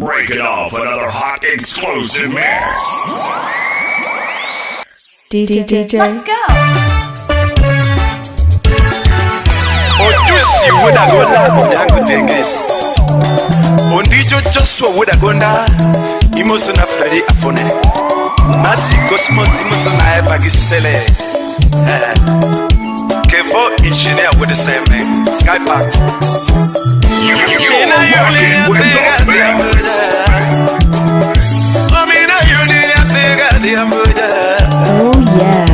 Breaking off another hot explosive mix. DJ. Let's go. Ojusi woda gola onyango dengis. Ondijo Joshua woda gonda. Imoso na flari afone. Masi cosmos imoso na eba gisele. Kevo engineer with the same name. Skypack. You're rocking with the best. Oh yeah.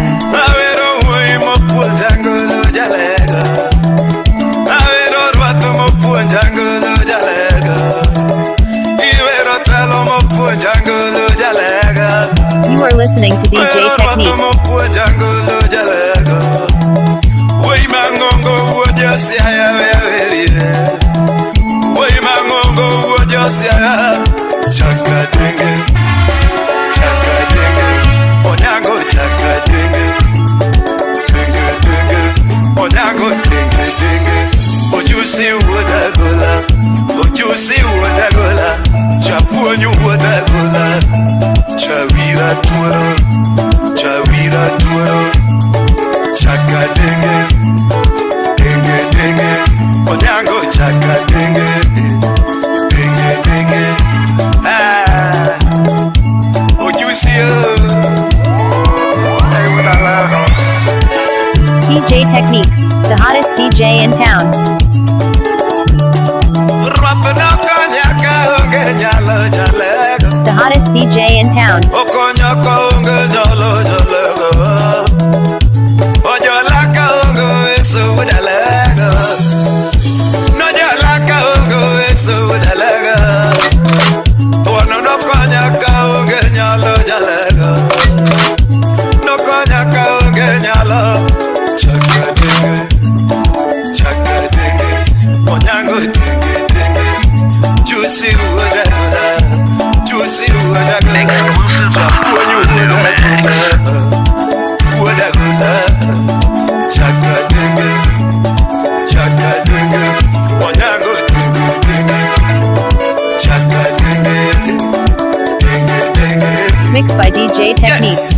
You are listening to DJ Technique. Chaka denge, onyango chaka denge, onyango denge, ojusi wodagola, chapunyu wodagola, chavira tuoro, chaka denge, onyango chaka denge. DJ Techniques, the hottest DJ in town. The hottest DJ in town. Mixed by DJ Techniques.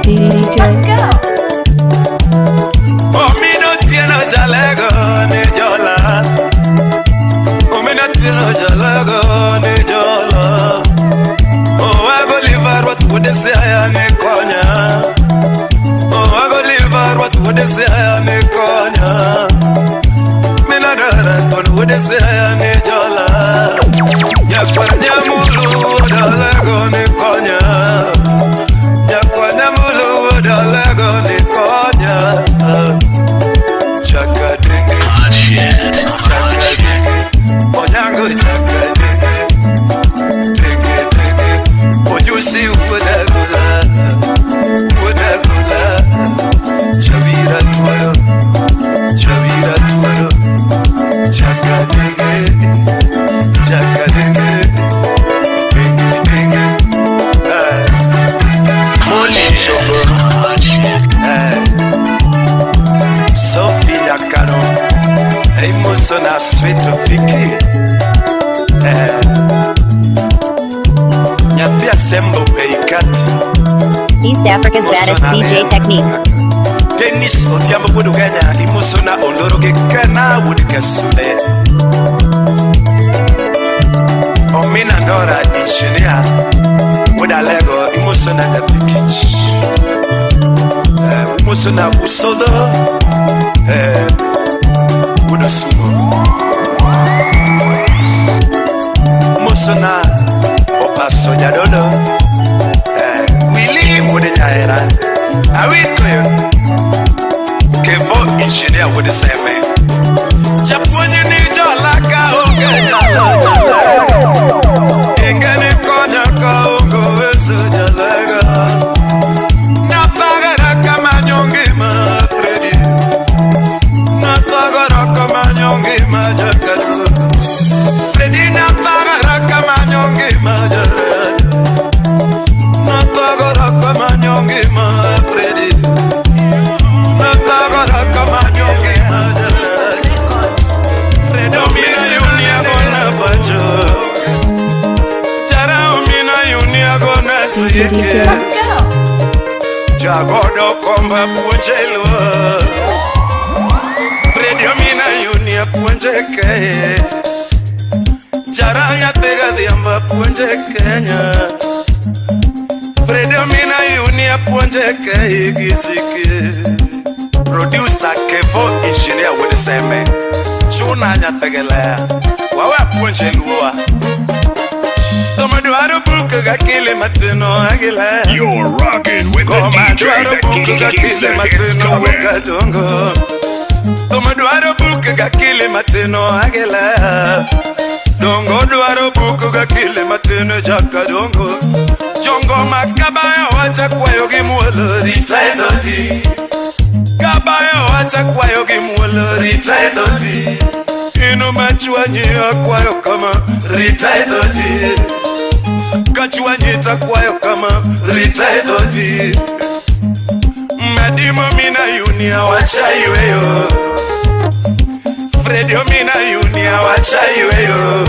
DJ. Let's go. Sweet Vicky, Nyapia Sembo Peikati, East Africa's baddest DJ Techniques. Dennis Odhiambo Buduganya, Imusona Oloroge Kana Wudikasule, Omina Dora Engineer, Wudalego, Imusona Yapikich, Imusona Usodo, Udosumo. Musona Opaso Yadodo Willie Mudenyaera Awiko Kevo engineer with the same man Chapunye ni jolaka Engane konya kaungo weso jalaga Napagara kama nyongi ma Freddy Napagara kama nyongi ma Jakadu Freddy napagara kama nyongi ma Jakadu Napagara kama nyongi ma Freddy Napagara kama nyongi ma Jakadu Fredo puonjeke Jagodo komba puonjelo Fredi Omina Yunia puonjeke Jaranya tega dhiamba puonjekenya Fredi Omina Yunia puonjeke igisike Producer Kevo engineer with the same Chuna nyategele Wawe puonjelua Tomaduaro buka gakile matino agile You're rocking with the DJ that keeps the hits going. Tomaduaro buka gakile matino agile Dongo duaro buku gakile matino jaka dongo Jongo makabaya wacha kwayo gimuolo ritaidoti Kabaya wacha kwayo gimuolo ritaidoti Ino machuanyi akwayo kama ritaidoti Kachuanyi takwayo kama ritaidoti Madimo mina yunia wacha iweyo Fredi Omina Yunia wacha iweyo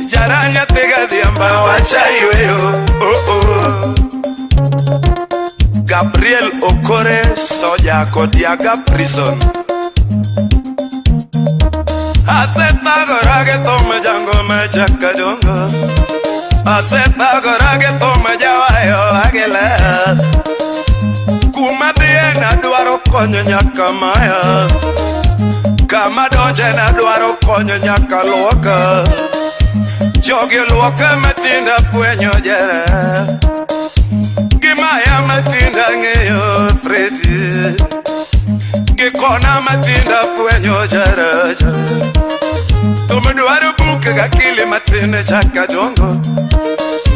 Jaranya tega dhiamba wacha iweyo Gabriel Okore soja Kodiaga prison Aseta gorage tome jango mechaka dongo Aseta gorage tome jawayo agele Kumadie na duaro konyo nyaka maya Kama doje na duaro konyo nyaka luoka Jogi luoka matinda puenyo jere Gimaya matinda ngeyo Fredi Gikona matinda puenyo jere Tume duaro buke gakili matine chaka dongo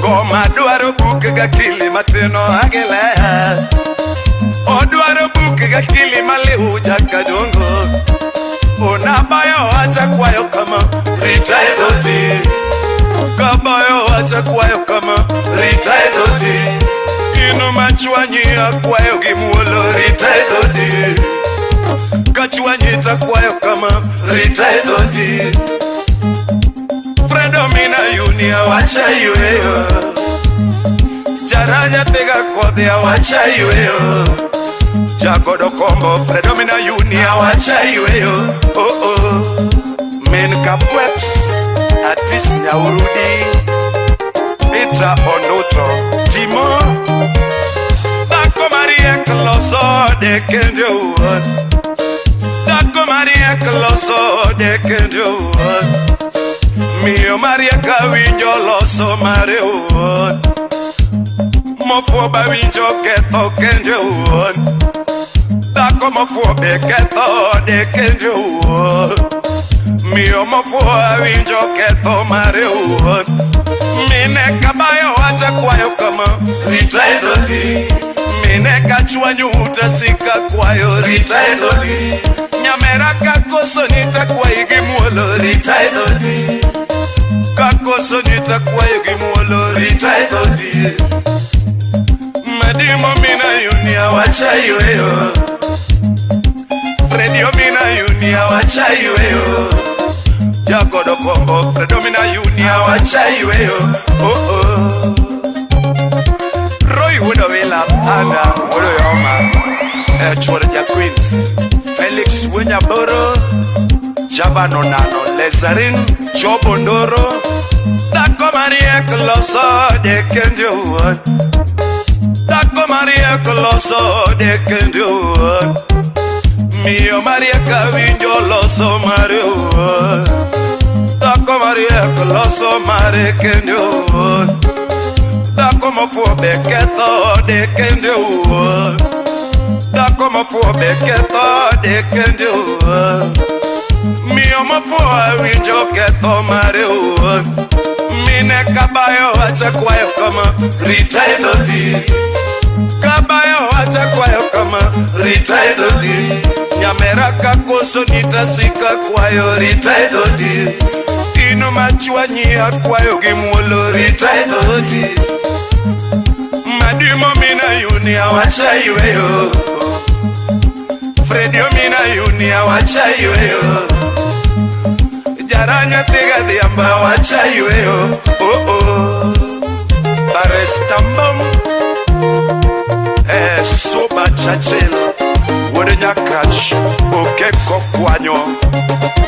Goma duaro buke gakili matino agile O duaro buke gakili malihu chaka dongo Unabayo wacha kwayo kama ritaidoti Kabayo wacha kwayo kama ritaidoti Ino machuanyi akwayo gimuolo ritaidoti Kachuanyi takwayo kama ritaidoti Fredi Omina Yunia wacha iweyo Jaranya tega kodhia wacha iweyo Jagodo kombo Fredi Omina Yunia wacha iweyo Men Kapweps Artist Nyaurudi Peter Onoto Timo Dako Maria Kloso de Kenjo Dako Maria Kloso de Kenjo Mio Maria Kawinjo Loso Mareo Mofo Bawinjo Keto Kenjo Dako mofo beketo de Kenjo Mio mofo awinjo keto mareo Mine kabayo wacha kwayo kama ritaidoti Mine kachuanyu utasika kwayo ritaidoti Nyamera kakoso nitakwayo gimuolo ritaidoti Kakoso nitakwayo gimuolo ritaidoti Madimo Mina Yunia wacha iweyo Fredi Omina Yunia wacha iweyo Jagodo kombo Fredi Omina Yunia wacha iweyo Roy Wudowila Tanda Wodo Yoma Chwarja Queens Felix Winyaboro Javano Nano Lezarin Chobondoro Dako Maria Kloso de Kenjo Dako Maria Kloso de Kenjo Mio Maria Kawinjo Loso Mareo Dako Maria Kloso Mare Kenjo Dako Mofo Beketo de Kenjo Dako Mofo Beketo de Kenjo Mio Mofo Awinjo Keto Mareo Mine kabayo wacha kwayo kama ritaidoti Kabayo wacha kwayo kama ritaidoti Nyamera kakoso nitasika kwayo ritaidoti Ino machuanyi akwayo gimuolo ritaidoti Madimo Mina Yunia wacha iweyo Fredi Omina Yunia wacha iweyo Jaranya tega dhiamba wacha iweyo Barestambam Soba Chachel Wode Nyakach Oke Kokwanyo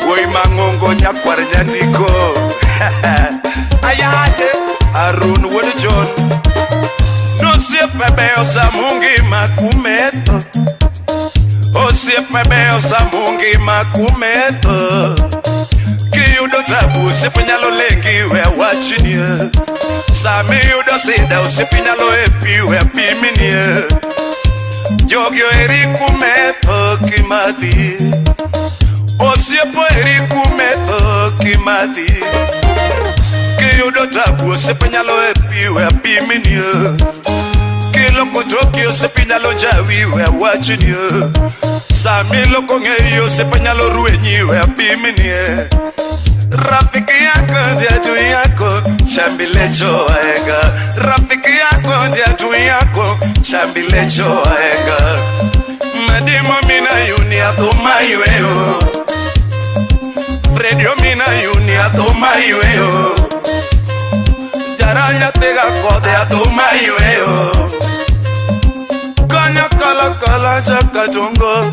Woi Mangongo Nyakwar Nyandiko Ayade Arun Wode John No siepe osa mungi makumeto O siepe osa mungi makumeto Kiyudo tabu sipinyalo lengi we wachinie Sami yudo sida usipinyalo epi we piminie Jogyo eriku meto kimati O siepo eriku meto kimati Kiyudo tabu usipinyalo epi we piminie Kilo kotoki usipinyalo jawi we wachinie Sami loko ngeyo usipinyalo ruenyi we piminie Rafiki yako ndiye adui yako, chambilecho waenga. Rafiki yako ndiye adui yako, chambilecho waenga. Madimo mina yuni atoma iweyo, Fredio mina yuni atoma iweyo, Jaranya tega kode atoma iweyo. Kanya kala kala jaka jongo,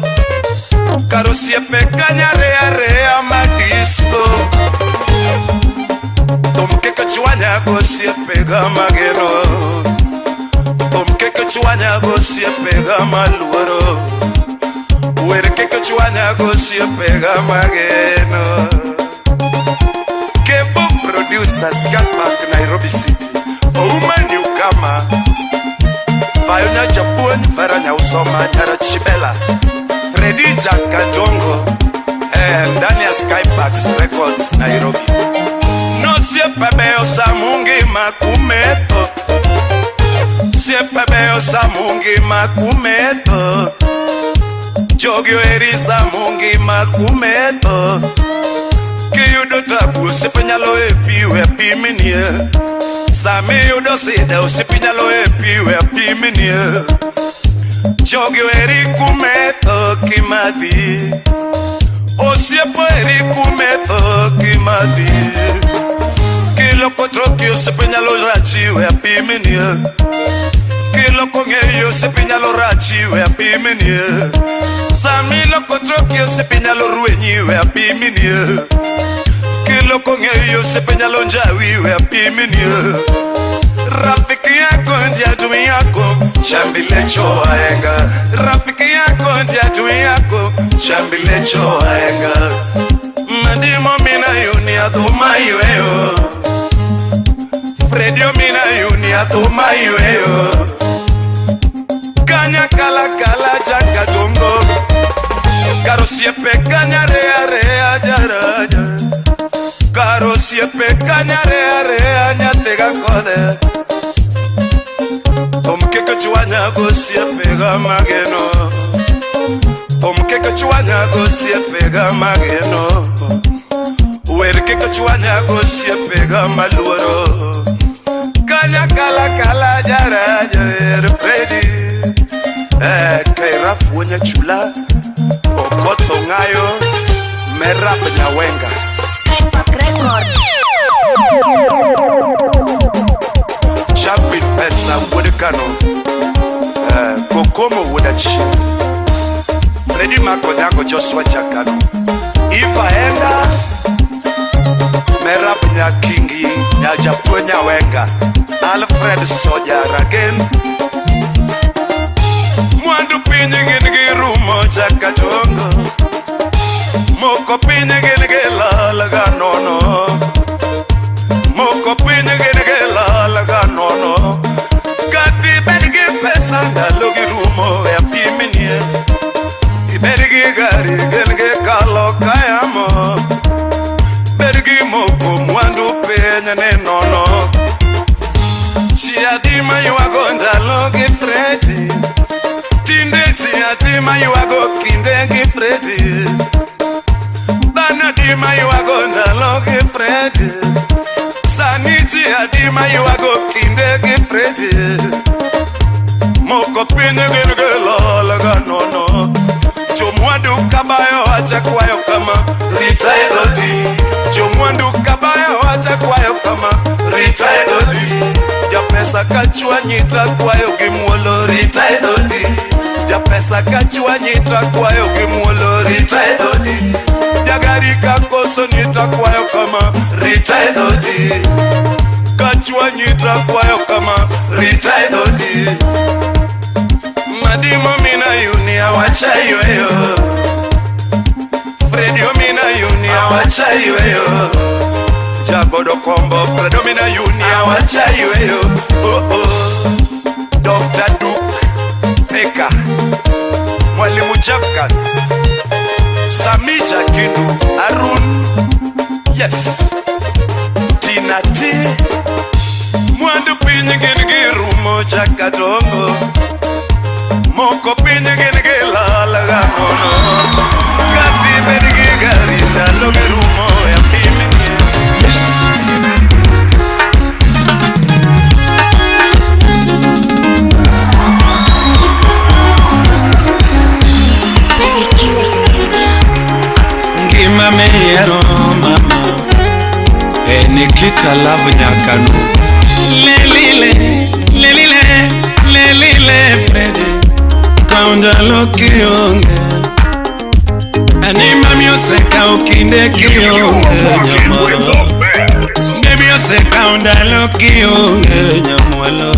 Karusiepe kanyarea rea madisco. Tomke kachuanya go siepe gamagero. Tomke kachuanya go siepe gamaluoro. Werke kachuanya go siepe gamageno. Kebo producer Scatback Nairobi City. Ouma Newcomer. Vayona Japon Varanya Usoma Nyara Chibela. Freddy Jakajongo ndani ya Skybox Records Nairobi. No siepe osa mungi makumeto, siepe osa mungi makumeto, Jogyo erisa mungi makumeto. Kiyudo tabu usipinyalo epi we piminie, Sami yudo sida usipinyalo epi we piminie. Jogyo eriku meto kimati, O siepo eriku meto kimati. Kilo kotroki usipinyalo rachi we apiminie, Kilo kongeyo usipinyalo rachi we apiminie. Sami lo kotroki usipinyalo ruenyi we apiminie, Kilo kongeyo usipinyalo njawi we apiminie. Rafiki yako ndiye adui yako, chambilecho waenga. Rafiki yako ndiye adui yako, chambilecho waenga. Madimo mina yuni atoma iweyo, Fredio mina yuni atoma iweyo. Kanya kala kala jaka jongo, Karusiepe kanya rea rea jaraja. Karusiepe kanya rea rea nyatega kode. Tomke kachuanya go siepe gamageno. Tomke kachuanya go siepe gamageno. Werke kachuanya go siepe gamaluoro. Kanya kala kala jaraja Freddy. Kairaf wonya chula. Okoto ngayo. Merap nyawenga. Chapin pesa wodekano Kokomo wodachi Freddy Makodako Joshua Jakano Iva enda Merap nya kingi Nya Japo nya wenga Alfred Soja Ragen Mwandu pinyi gingi rumo Jakajongo Moko pinyi gingi lalaga nono Moko pinyi gingi lalaga nono Kati bergi pesa Ndalogi rumo ya piminie Bergi gari gingi kalo kayamo Bergi moko mwandu pinyi ne nono Chiadima yuago ndalogi Freddy Tinde chiadima yuago kindegi Freddy Banadima yuago ndalogi Freddy Saniti adima yuago kindegi Freddy Moko pinye gilgelo laga nono Jomwandu kabayo acha kwayo kama Rita edodi Jomwandu kabayo acha kwayo kama Rita edodi Ja pesa pesa kachwanyi takwayo gimuolo rita edodi. Ja pesa kachwanyi takwayo gimuolo rita edodi. Jagari kakoso nitakwayo kama rita edodi. Kachwanyi takwayo kama rita edodi. Madimo mina yuni awachayweyo. Fredio mina yuni awachayweyo. Jagodo kombo Fredo mina yuni awachayweyo. Oh oh. Dr. Duke Peka Mwalimu Jafkas Samija Kindu Arun. Yes. Tina T Mwandu pinyi gini rumo chakatongo. Moko pinyi gini lalagamono. Kati bedigi gari nalogi rumo ya pimi. Yes. Ngima meyero mama Nikita love nyakanu. Lelile Freddy Kaunda loki yonge. Anima mioseka ukinde kiyonge nyamoro. Baby yoseka unda loki yonge nyamwalo.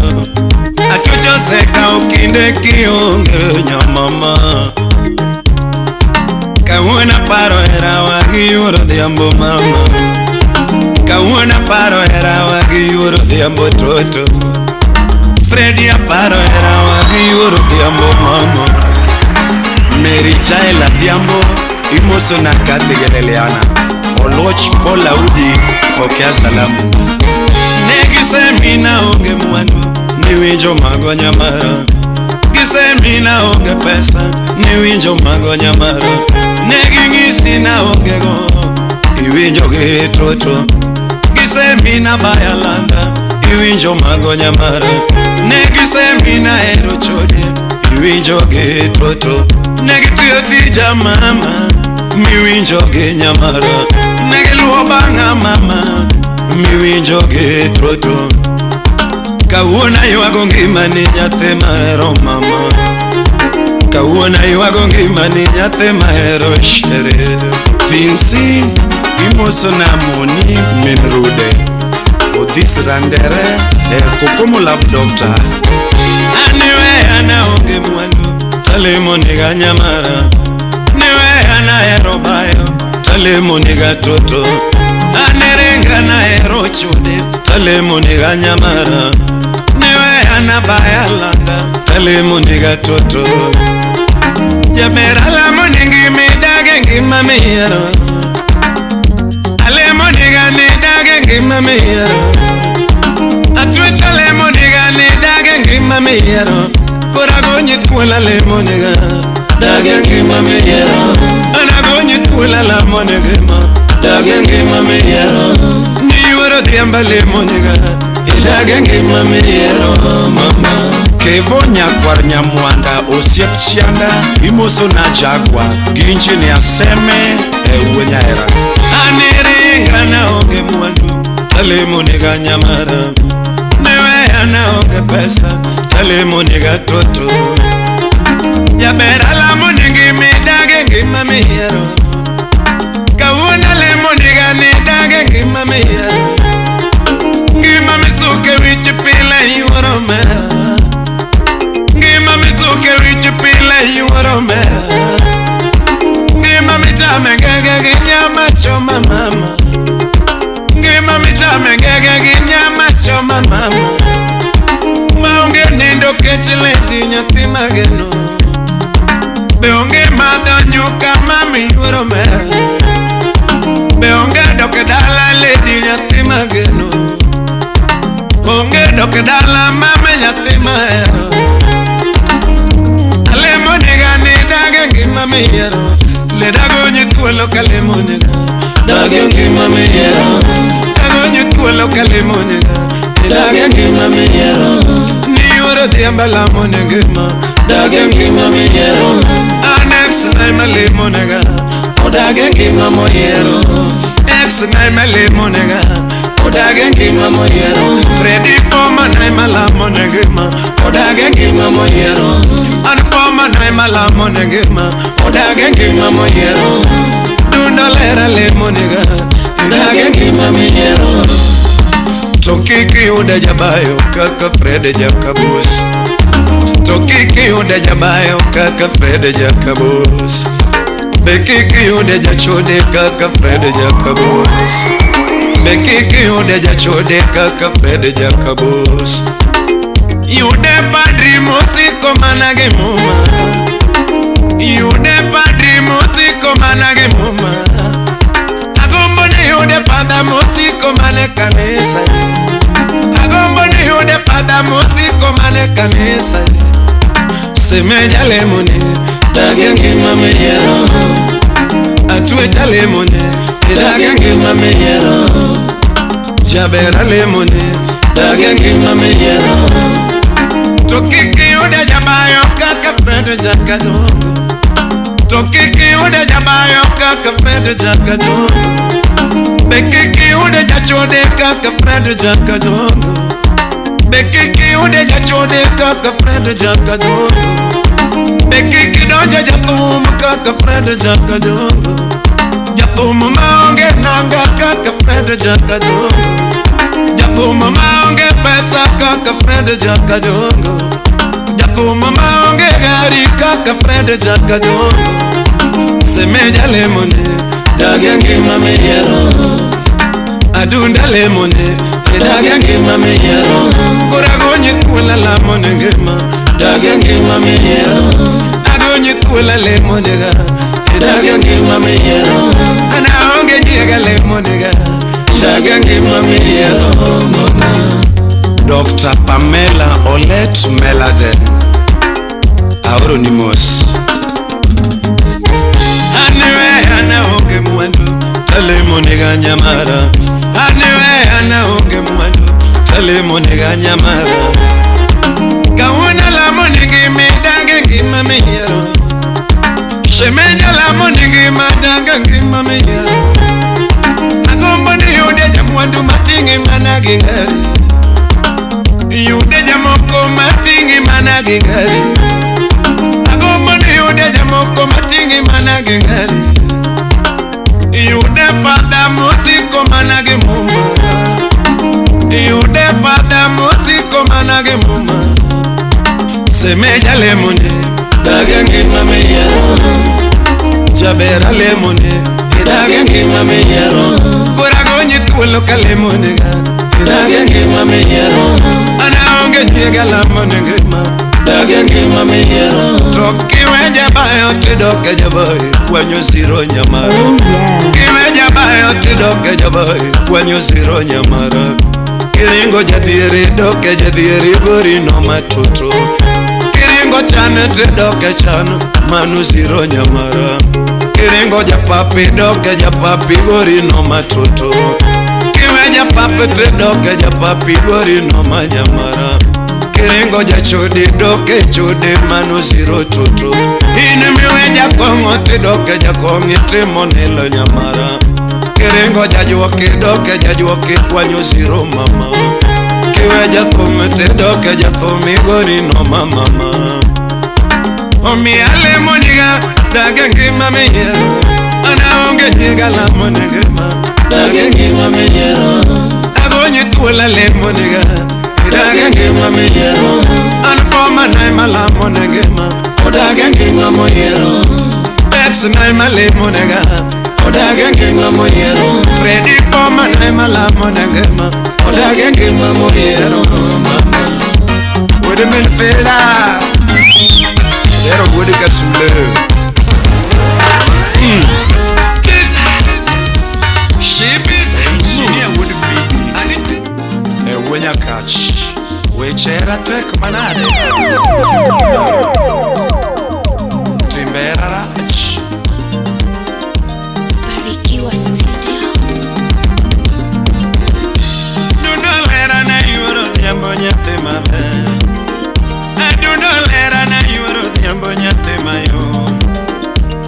Achocho seka ukinde kiyonge nyamama. Kawuna paro era wagi yuro diambo mama. Kawuna paro era wagi yuro diambo toto. Freddy aparo era wagi yuro diambo mama. Mary Chaila diambo imoso na kategeleleana. Oloch pola udi pokea salamu. Negisemina onge mwandu niwinjo magonya mara. Gisemina onge pesa niwinjo magonya mara. Negingisi na onge go iwinjo getoto. Gisemina bayalanda iwinjo magonya mara. Negisemina ero chode iwinjo getoto. Negitiyo tija mama miwinjo genyamara. Negiluo banga mama miwinjo getoto. Kawuna yuago ngima ni nyate mahero mama. Kawuna yuago ngima ni nyate mahero shere. Vinci imoso na moni minrude. Odis randere kukumu lab doctor. Aniwe ana onge mwandu talemo niga nyamara. Niwe ana hero bayo talemo niga toto. Anirenga na hero chude talemo niga nyamara. Niwe ana bayalanda talemo niga toto. Jabera la moningi midage ngima miyaro. Ale moniga nidage ngima miyaro. Atwita le moniga nidage ngima miyaro. Koragonyi twala le moniga dage ngima miyaro. Anagonyi twala la moniga dage ngima miyaro. Niwaro diamba le moniga idage ngima miyaro mama. Kevonya kwar nyamwanda osiep chianda imoso na jagwa ginchi ni aseme wenyaera. Aniringa na onge mwandu talemo niga nyamara. Newe ana onge pesa talemo niga toto. Jabera la moningi midage ngima miyaro. Kawuna le moniga nidage ngima miyaro. Ngima misuke wichi pile yuwaro mera. Ngima misuke wichi pile yuwaro mera. Ngima mitame gege ginyama choma mama. Ngima mitame gege ginyama choma mama. Maunge nindo kechileti nyati mageno. Beonge madho nyuka mami yuwaro mera. Beonge doke dala ledi nyati mageno. Onge doke dala mame nyati mahero. Ale moniga nidage ngima miyaro. Le dagonyi twolo kale moniga dage ngima miyaro. Dagonyi twolo kale moniga dage ngima miyaro. Niwaro diamba la moniga dage ngima miyaro. Anex na male moniga dage ngima moyero. Ex na male moniga odage ngima moyero. Freddy Poma former name Malamonegima, Odagangima Moyero. And former name Malamonegima, Odagangima Moyero. Dundalera Lemoniga, Odagangima Moyero. Tokiki Uda Jabayo, Kaka Fred Jacobus. Tokiki Uda Jabayo, Kaka Fred Jacobus. Bekiki Uda Jachode, Kaka Fred Jacobus. Bekiki Uda Jachode, Kaka Fred Jacobus. Yude Padri Musico Manage Muma. Yude Padri Musico Manage Muma. Agombone Yude Pada Musico Mane Kanisa. Agombone Yude Pada Musico Mane Kanisa. Semeja lemone, dagangi mameyero. Atueja lemone, dagangi mameyero. Jabera lemone, dagangi mameyero. Tokiki ude jabayo kaka Fred Jakadongo. Tokiki ude jabayo kaka Fred Jakadongo. Bekiki ude jachode kaka Fred Jakadongo. Bekiki ude jachode kaka Fred Jakadongo. Bekiki donja jatum kaka Fred Jakadongo. Jatum maonge nanga kaka Fred Jakadongo. Jatum maonge pesa kaka Fred Jakadongo. Jatum maonge gari kaka Fred Jakadongo. Semeja lemone, dagangi mameyero. Adunda lemone, dagangi mameyero. Koragonyi kula la monengema, dagangi mameyero. Agonyi kula lemonega, dagangi mameyero. Anaonge jiga lemonega, dagangi mameyero. Dr. Pamela Olet Meladen, Auronymous. Anyway, anaonge mwendo, telemonega nyamara. Anyway, anaonge mwendo, telemonega nyamara. Kauna la monegi mi dagangi mameyero. Shemenya la monegi ma dagangi mameyero. Agombo ni yude jamwandu matingi managi ngari. Yude jamoko matingi managi ngari. Agombo ni yude jamoko matingi managi ngari. Yude pada musiko managi muma. Yude pada musiko managi muma. Semeja lemone, dagangi mameyero. Jabera lemone, dagangi mameyero. Koragonyi tulo kalemonega, dagangi mameyero. Anaonge jiga la monegema, dagangi mameyero. Toki weja bayo tidoke jaboy, kwanyo siro nyamara. Oh yeah. Kiweja bayo tidoke jaboy, kwanyo siro nyamara. Kiringo jadhieri doke jadhieri gori no matutu. Kiringo chane tidoke chano, manu siro nyamara. Kiringo japapi doke japapi gori no matutu. Kiweja papi tidoke japapi gori no manyamara. Kiringo jachudi doke chudi manu siro tutu. Ine miweja kongo tidoke jakongi timonilo nyamara. Kiringo jajuoki doke jajuoki kwanyo siro mama. Kiweja thume tidoke jathumi gori no mama. Omi ale moniga dagangi mameyero. Anaonge jiga la monegema, dagangi mameyero. Agonyi tuola le moniga, dagangi mameyero. Anfoma naima la monegema, dagangi mameyero. Ex naima le monega, dagangi mameyero. Freddy foma naima la monegema, dagangi mameyero. Would have been fella. Zero would have got some love. She engineer would be. And when you catch, which era take manade. Timbera Raj. Barikiwa Studio. Do not let her know you are the ambonyate mame. I do not let her know you are the ambonyate mayo.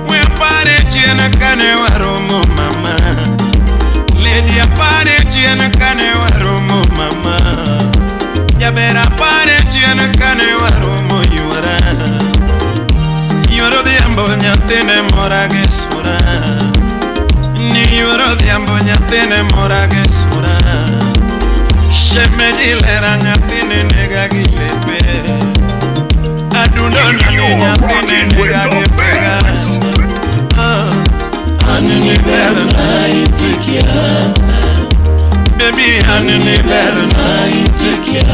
We pare chiena kane waromo mama. Lady a pare chiena kane waromo mama. Ya mora che sura. Ni yoro diambo nyathine mora che sura. Sheme jilera nyathine nega gilepe. Adundo nani nyathine nega gipega. Anini better na itikia. Baby anini better na itikia.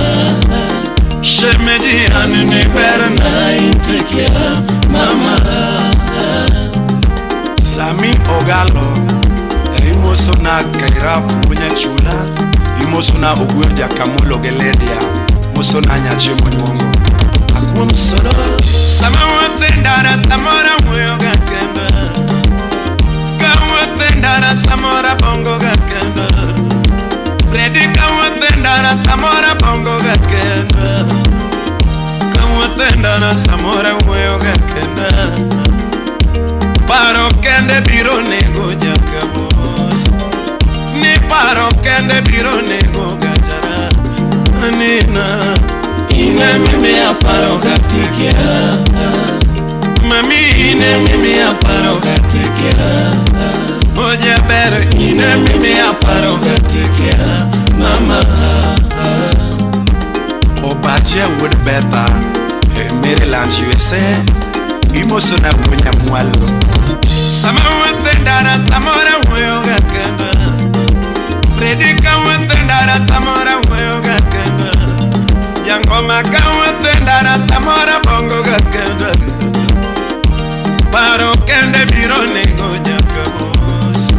Shemeji anini better na itikia. Mama Sami Ogalo Imoso na kairafu mwenye chula Imoso na ugwedia kamulo geledia Moso na nyache monyongo Akuwa msoro Sama watendara samora mweyo gakenda Kawatendara samora bongo gakenda Freddy kawatendara samora bongo gakenda Kawatendara samora mweyo gakenda Paro kende biro nego jakabos Ni paro kende biro nego gajara Anina Ine mimi ya paro gatikia Mami ine mimi ya paro gatikia Oja bere ine mimi ya paro gatikia Mama Obatia would better Maryland USA Imoso na mwenye mwalo Sama wetendara samora mweyo gakenda Predika wetendara samora mweyo gakenda Yangoma ka wetendara samora bongo gakenda Paro kende biro nego jakabos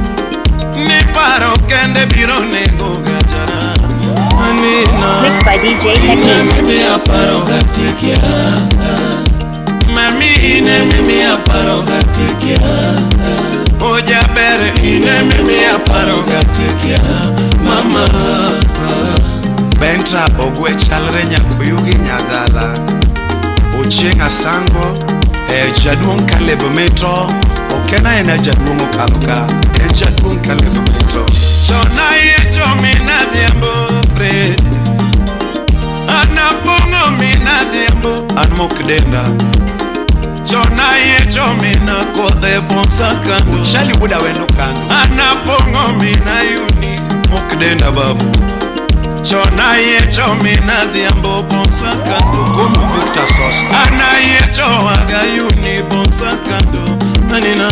Ni paro kende biro nego gajara Anina Mixed by DJ Techniques. Mimi ya paro gatikia Mami ine mimi ya paro gatikia Oja bere ine mimi ya paro gatikia Mama Bentra ogwe chalre nyakuyugi nyadala Ochenga sango Jaduong kalebo metro Okena ena jaduong okaluka Jaduong kalebo metro Chona ye chomina diambo Fred Anapungo mina diambo Anmokdenda Chona ye chomina kode bonsaka Uchali buda wendo kando Anapongo mina yuni Mokdenda babu Chona ye chomina diambo bonsaka Kumu Victor Sauce Ana ye chowaga yuni bonsaka Anina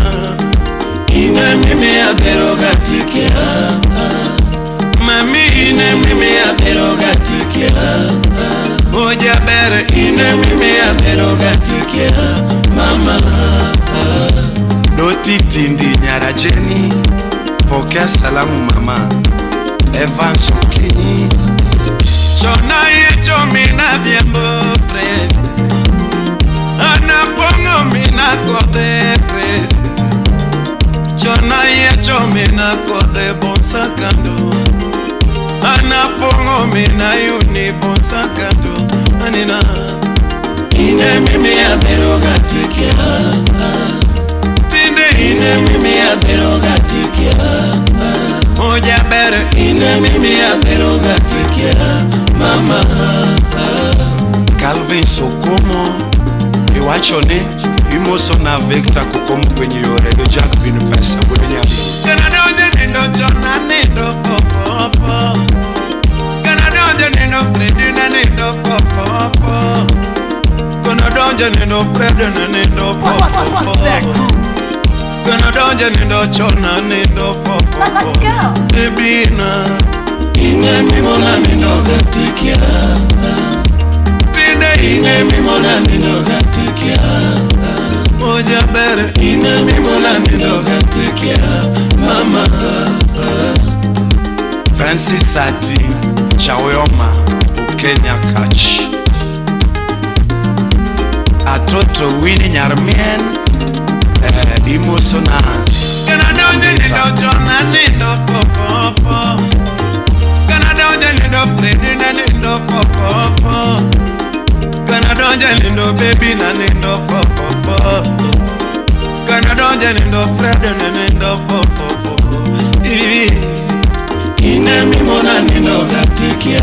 Ine mimi ya deroga tikia Mami ine mimi ya deroga tikia Oja bere ine mimi ya deroga tikia Mama Doti tindi nyara jeni Pokea salamu mama Evans Okini Chona ye chomina diambo fred Anapongo mina kode fred Chona ye chomina kode bonsakando Anapongo mina yuni bonsakando Anina Ine mimi ya deroga tikia Tinde ine mimi ya deroga tikia Oja bere ine mimi ya deroga tikia Mama Calvin Sokomo Iwachone Imoso na Victor kukomu kwenye yore Do Jack vinu pesa kwenye Kana doje nindo chona nindo popopo Kana doje nindo Freddy na nindo popopo Kana doje nindo Freddy na nindo popopo Kana doje nindo chona nindo popopo Ebina Ine mimona nindo gatikia Tine ine mimona nindo gatikia Oja bere ine mimona nindo gatikia Mama Francis Sati Chaweoma Ukenya Kach Atoto Winnie Nyarmien Imoso na Kana doje nindo chona nindo popopo Kana doje nindo Freddy na nindo popopo Kana doje nindo baby na nindo popopo Kana doje nindo Freddy na nindo popopo Ine mimona nindo gatikia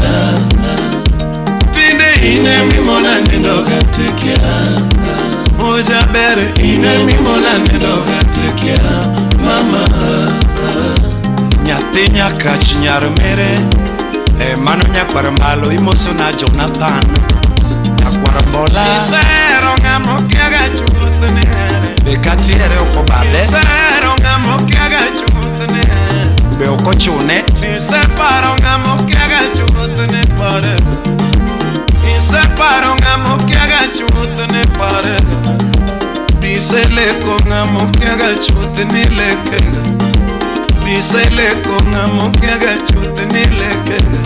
Tinde ine mimona nindo gatikia Oja bere ine mi mona nedoga tekia mama. Nyati nyaka chinyar mere mano nyakwar malo imoso na Jonathan nyakwar bola isero ngamo kiaga chuthne be katiere okobale isero ngamo kiaga chuthne be okochune iseparo ngamo kiaga chuthne pare iseparo ngamo kiaga chuthne pare bisele ko ngamo kiaga chuthne lekega bisele ko ngamo kiaga chuthne lekega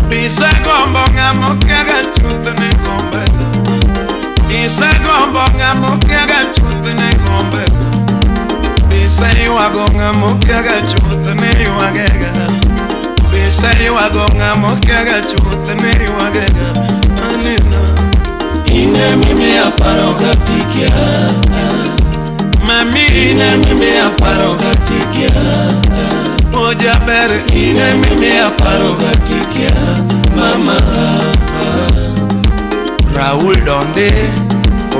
bisa gombo ngamo kiaga chuthne gombe bisa gombo ngamo kiaga chuthne gombe bisa yuago ngamo kiaga chuthne yuagega bisa yuago ngamo kiaga chuthne yuagega anina ine mimi aparo gatikia mami ine mimi aparo gatikia oja bere ine mimi aparo gatikia mama. Raul Donde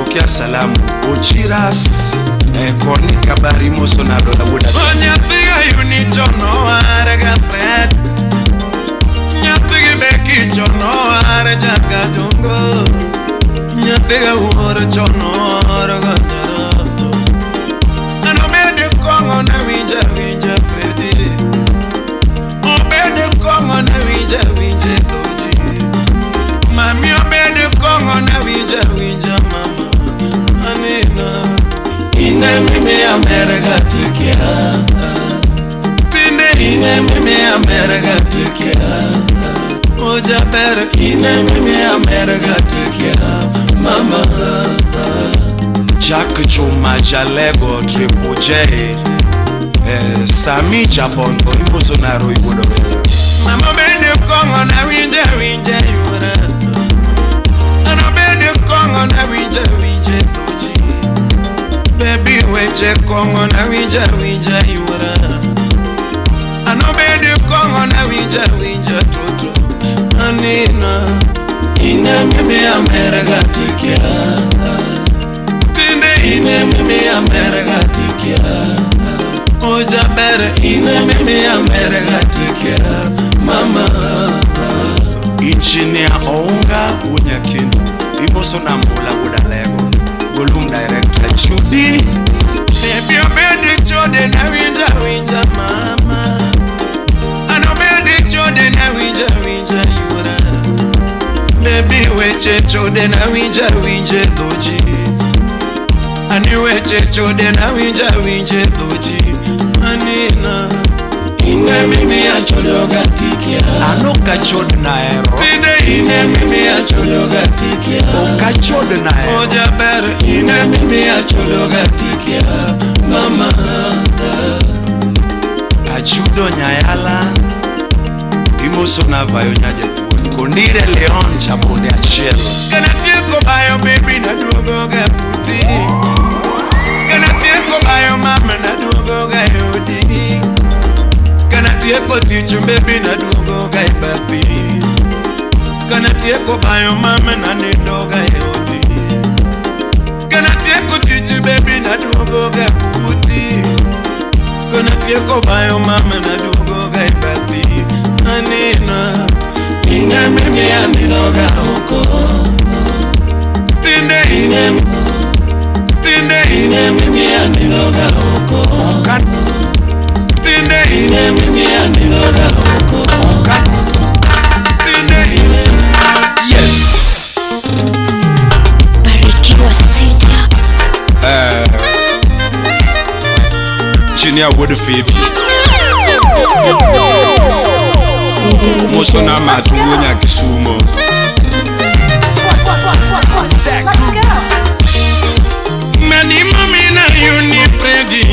okia salamu ochiras koni kabari muso na dola buda onya tiga unichono arega thread nyatiga beki chono areja kadungo nyatiga uoro chono arega jara anobede kongo na winja Freddy obede kongo na winja toji mami obede kongo na winja mama anina ine mimi America tikia tinde ine mimi America tikia oja bere ine mimi America tikia mama. Jack Chuma Jalego Triple J Sami Jabondo Imbozo na Roy Wodo mama bende kongo na winja yura ano bende kongo na winja toji baby weche kongo na winja yura ano bende kongo na winja toto anina ine mimi America tikia tinde ine mimi America tikia oja bere ine mimi America tikia mama. Engineer Onga Unyakindu Imoso na Mbula Budalego Golum Director Chudi baby obede chode na winja mama ano bede chode na winja yura baby weche chode na winja toji ani weche chode na winja toji anina ine mimi achodoga tikia ano kachod na ero tinde ine mimi achodoga tikia o kachod na ero oja bere ine mimi achodoga tikia mama. Achudo nyayala imoso na vayo nyaje tuon konire Leon chabode achiel kana tieko bayo baby na duogo ga puti kana tieko bayo mama na duogo ga yodi kana tieko ticho baby na duogo ga ibati kana tieko bayo mama na nindo ga yodi kana tieko ticho baby na duogo ga puti kana tieko bayo mama na duogo ga ibati anina ine mimi anino ga oko tinde ine mimi anino ga oko tinde ine mimi anino ga oko tinde ine yes Barikiwa Studio. chini ya Wood Phoebe Musona Matungunya Kisumo. Many mommy na uni predi.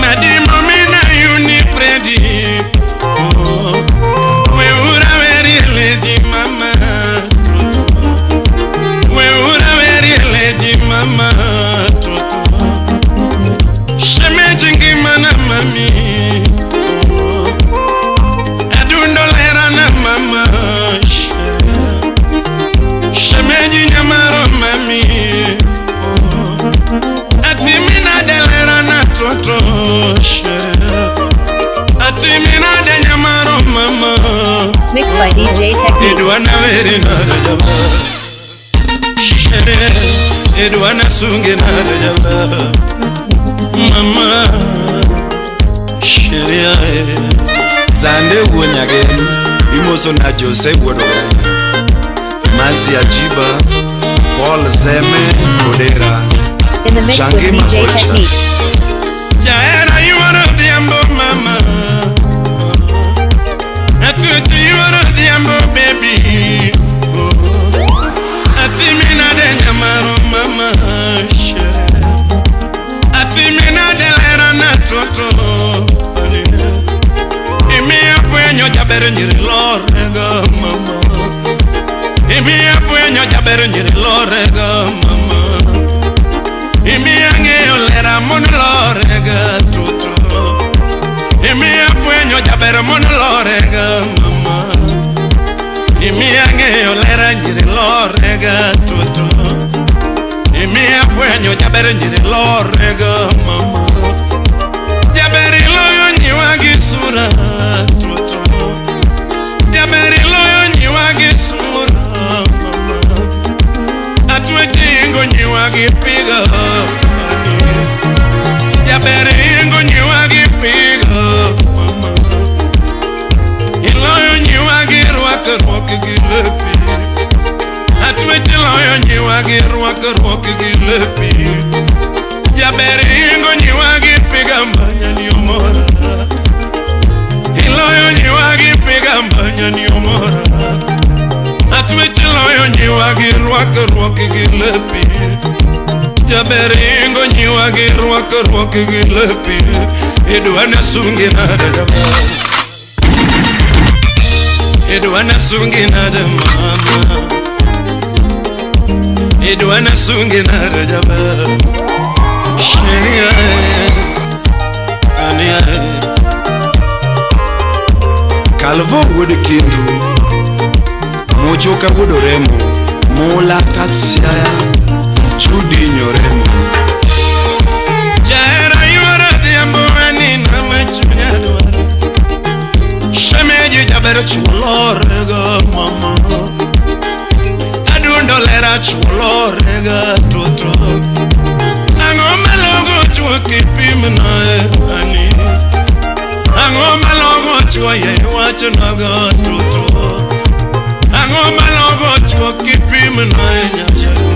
Many mommy na uni predi. We ura very lady mama. We ura very lady mama. Sheme jingi mana mami. Adundo lera na mami. sunge na jaba mama sheria zande wonyage imoso na Jose wodo Masi Ajiba Paul Zeme Kodera In the mix with DJ Techniques. Jaera you are the ambo mama Atuti you are the ambo baby Atimina de nyamaro mama Atimina de lera na toto Imi apuenyo jabere nyiri lorega mama Imi apuenyo jabere nyiri lorega mama Imi angeyo lera mon lorega toto Imi apuenyo jabere mon lorega mama Imi angeyo lera nyiri lorega toto Imi apuenyo jabere nyiri lorega mama Jaberi loyo nyiwa gisura toto Jaberi loyo nyiwa gisura mama Atweti ingo nyiwa gipiga Jaberi ingo nyiwa gipiga mama Iloyo nyiwa girwaka rwaka gilepi Atweti loyo nyiwa girwaka rwaka gilepi Jaberi ingo nyiwa gipiga mbanya niomora Iloyo nyiwa gipiga mbanya niomora Atweti loyo nyiwa girwaka rwaka gilepi Jaberi ingo nyiwa girwaka rwaka gilepi Idwana sungi nada jaba Idwana sungi nada mama Idwana sungi nada jaba Sheria Ania Calvo would kindu Mojoka would remo Mola tatsia Chudi nyoremo Jaera yora the amboani namachunyadwa Shameji jabere chulorega mama Adundo lera chulorega toto Angoma logo chua kipim nae ani Angoma logo chua ye wachanaga toto Angoma logo chua kipim nae nyashago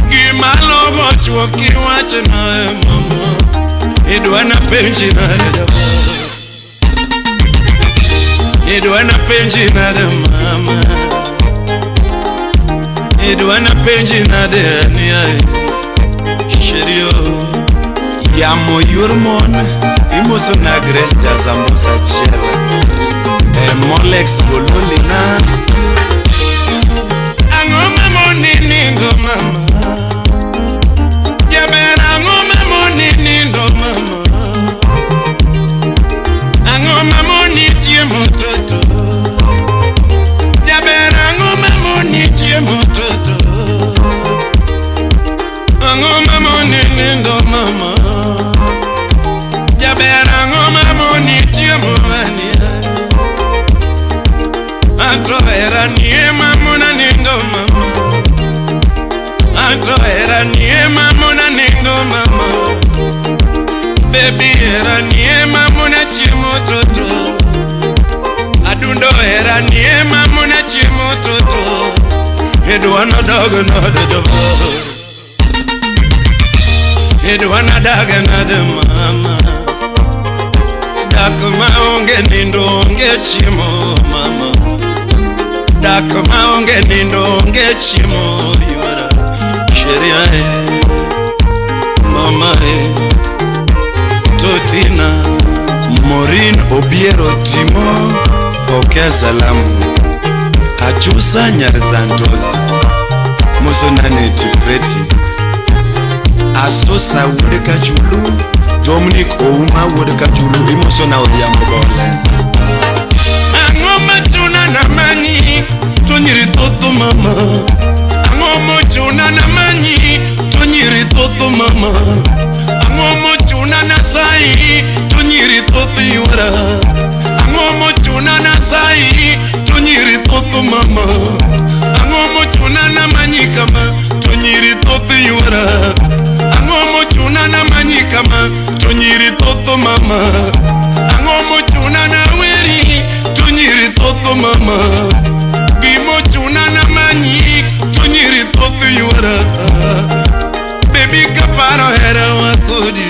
Gima logo chua ki wachanae mama Idwana penji nae jaba Idwana penji nae mama Idwana penji nae aniae Sherio Yamo yurmon Imoso na Grace Jazambosa chela Molex gololina Angoma moni nindo mama Jabera angoma moni nindo mama Angoma moni tie mototo Jabera angoma moni tie mototo Angoma moni nindo mama Jabera angoma moni tie mwania Antrovera nie mamona nindo mama Antrovera nie mamona nindo mama Baby era nie mamona tie mototo Adundo era nie mamona tie mototo Edwana daga na de jaba Edwana daga na de mama Dakma onge nindo onge chimo mama Dakma onge nindo onge chimo yora Sheria mama Totina Morin Obiero Timo Pokea salamu Achusa Nyarzantozi Musonane Chipreti Asosa Wodeka Julu Dominic Ouma Wodeka Julu Imosona Odhiambogole Angoma tuna na manyi Tonyiri toto mama Angoma tuna na manyi Tonyiri toto mama Angoma tuna na sai Tonyiri toto yura Angoma tuna na sai Tonyiri toto mama Angoma tuna na manyi kama tonyiri thoth yuora. Ang'o mochuna na manyi kama tonyiri thoth mama. Ang'o mochuna na weri tonyiri thoth mama. Gimochuna na manyi tonyiri thoth yuora. Baby kaparo hera wakodi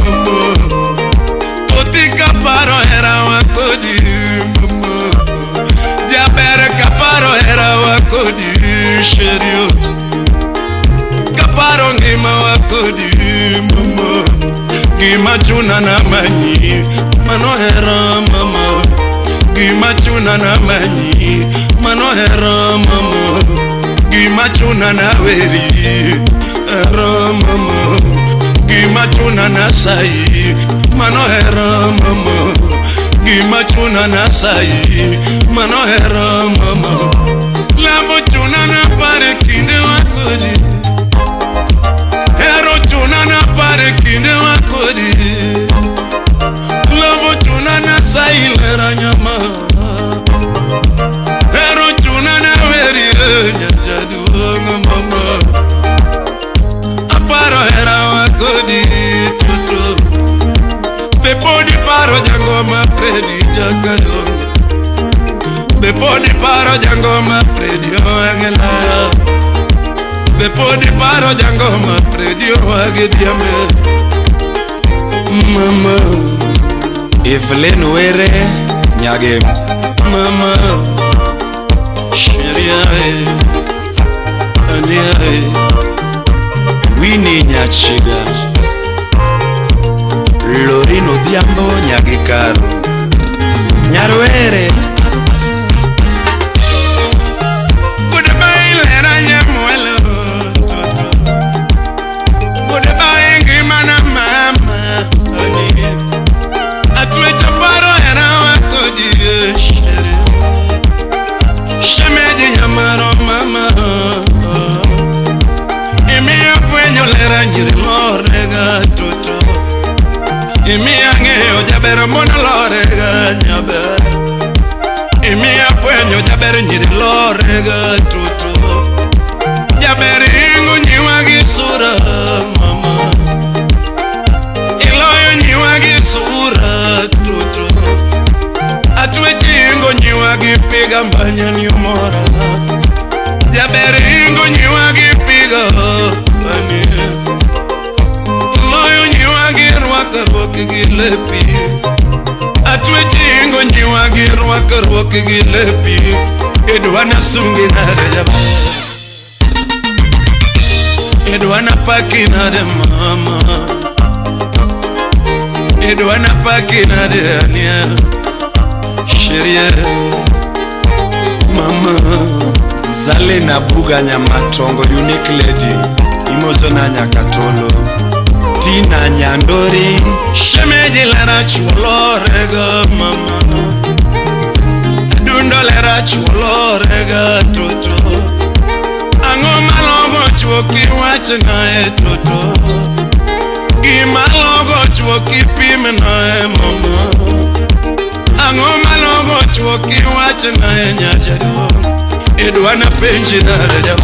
mama. Oti kaparo hera wakodi mama. Jaber kaparo hera wakodi sherio. Kaparo ngima wakodi mama. Gima chuna na manyi mano hera mama. Gima chuna na manyi mano hera mama. Gima chuna na weri hera mama. Gima chuna na sai mano hera mama. Gima chuna na sai mano hera mama. Lambo chuna na pare kinde wakodi. Hero chuna na pare kinde wakodi. Lambo chuna na sai lera nyama. Hero chuna na veri nyajadu mama. Aparo hera wakodi tutu. Bepodi paro jangoma Freddy Jakado. Bepodi paro jangoma Freddy Angela. Bepodi paro jangoma Freddy Wagediame. Mama Evelyn Were Nyagem. Mama Sheriae Aniae Winnie Nyachiga. Lorino Diambo Nyagikaru Nyarwere. Goodbye lera nyamuelo toto. Goodbye ngimana mama oni. Atwe chaparo era wakodi shere. Shemeji nyamaro mama. Imi akwenyo lera nyiri lorega toto. Imi ang'eyo jaber mona lorega nyaber. Imi akwenyo jaber nyiri lorega tutu. Jaber ingo nyiwa gi sura mama. Iloyo nyiwa gi sura tutu. Atwechi ingo nyiwa gi piga mbanya nyumora. Jaber ingo nyiwa gi piga mbanya. Rwaka gilepi. Atwechi ingo nyiwa gi rwaka gilepi. Edwana sungi na rejaba. Edwana paki na de mama. Edwana paki na de ania. Sherie mama. Zale na buga nyamatongo unique lady. Imozo na nyakatolo. Tina Nyandori. Shemeji lera chuolorega mama. Dundo lera chuolorega toto. Ango malogo chuoki wache nae toto. Gimalogo chuoki pime nae mama. Ango malogo chuoki wache nae nyajado. Edwana penji na rejaba.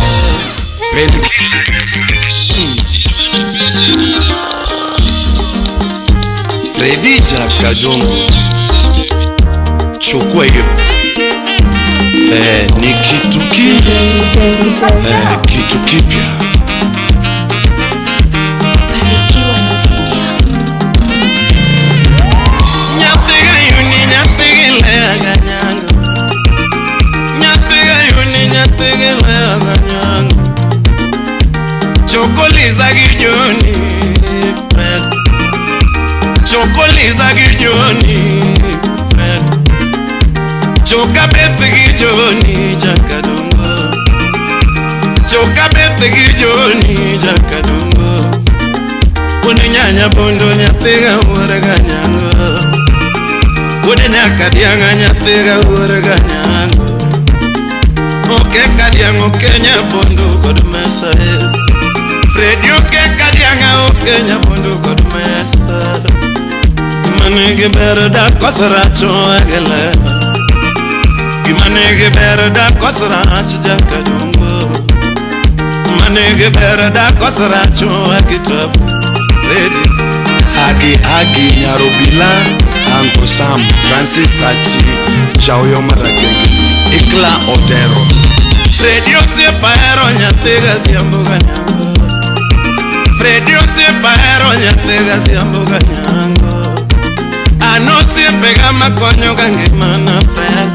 Freddy Jakado. Chukua hiyo. Ni kitu kitu kipya. Barikiwa Studio. Nyatega yuni nyatega lea ganyanga. Nyatega yuni nyatega lea ganyanga. Chokoliza gijoni Fred. Chokoliza gijoni Fred. Chokabete gijoni Jakadungo. Chokabete gijoni Jakadungo. Kune nyanya bondo nyatega ureganyango. Kune nyakadianga nyatega ureganyango. Oke kadiango Kenya bondo kodumesa. Freddy oke kadianga Kenya bondo kodumesa. Manege berda kosaracho agele. Manege berda kosaracho Jakadungo. Manege bera da kosaracho akitab ready Agi Nyarobila Uncle Sam Francis Sachi Chauyo Maragenge Ikla Odero Fredio se paero nyatega diambuga nyango Fredio se paero nyatega diambuga nyango Ano se pega makonyo gange mana Fred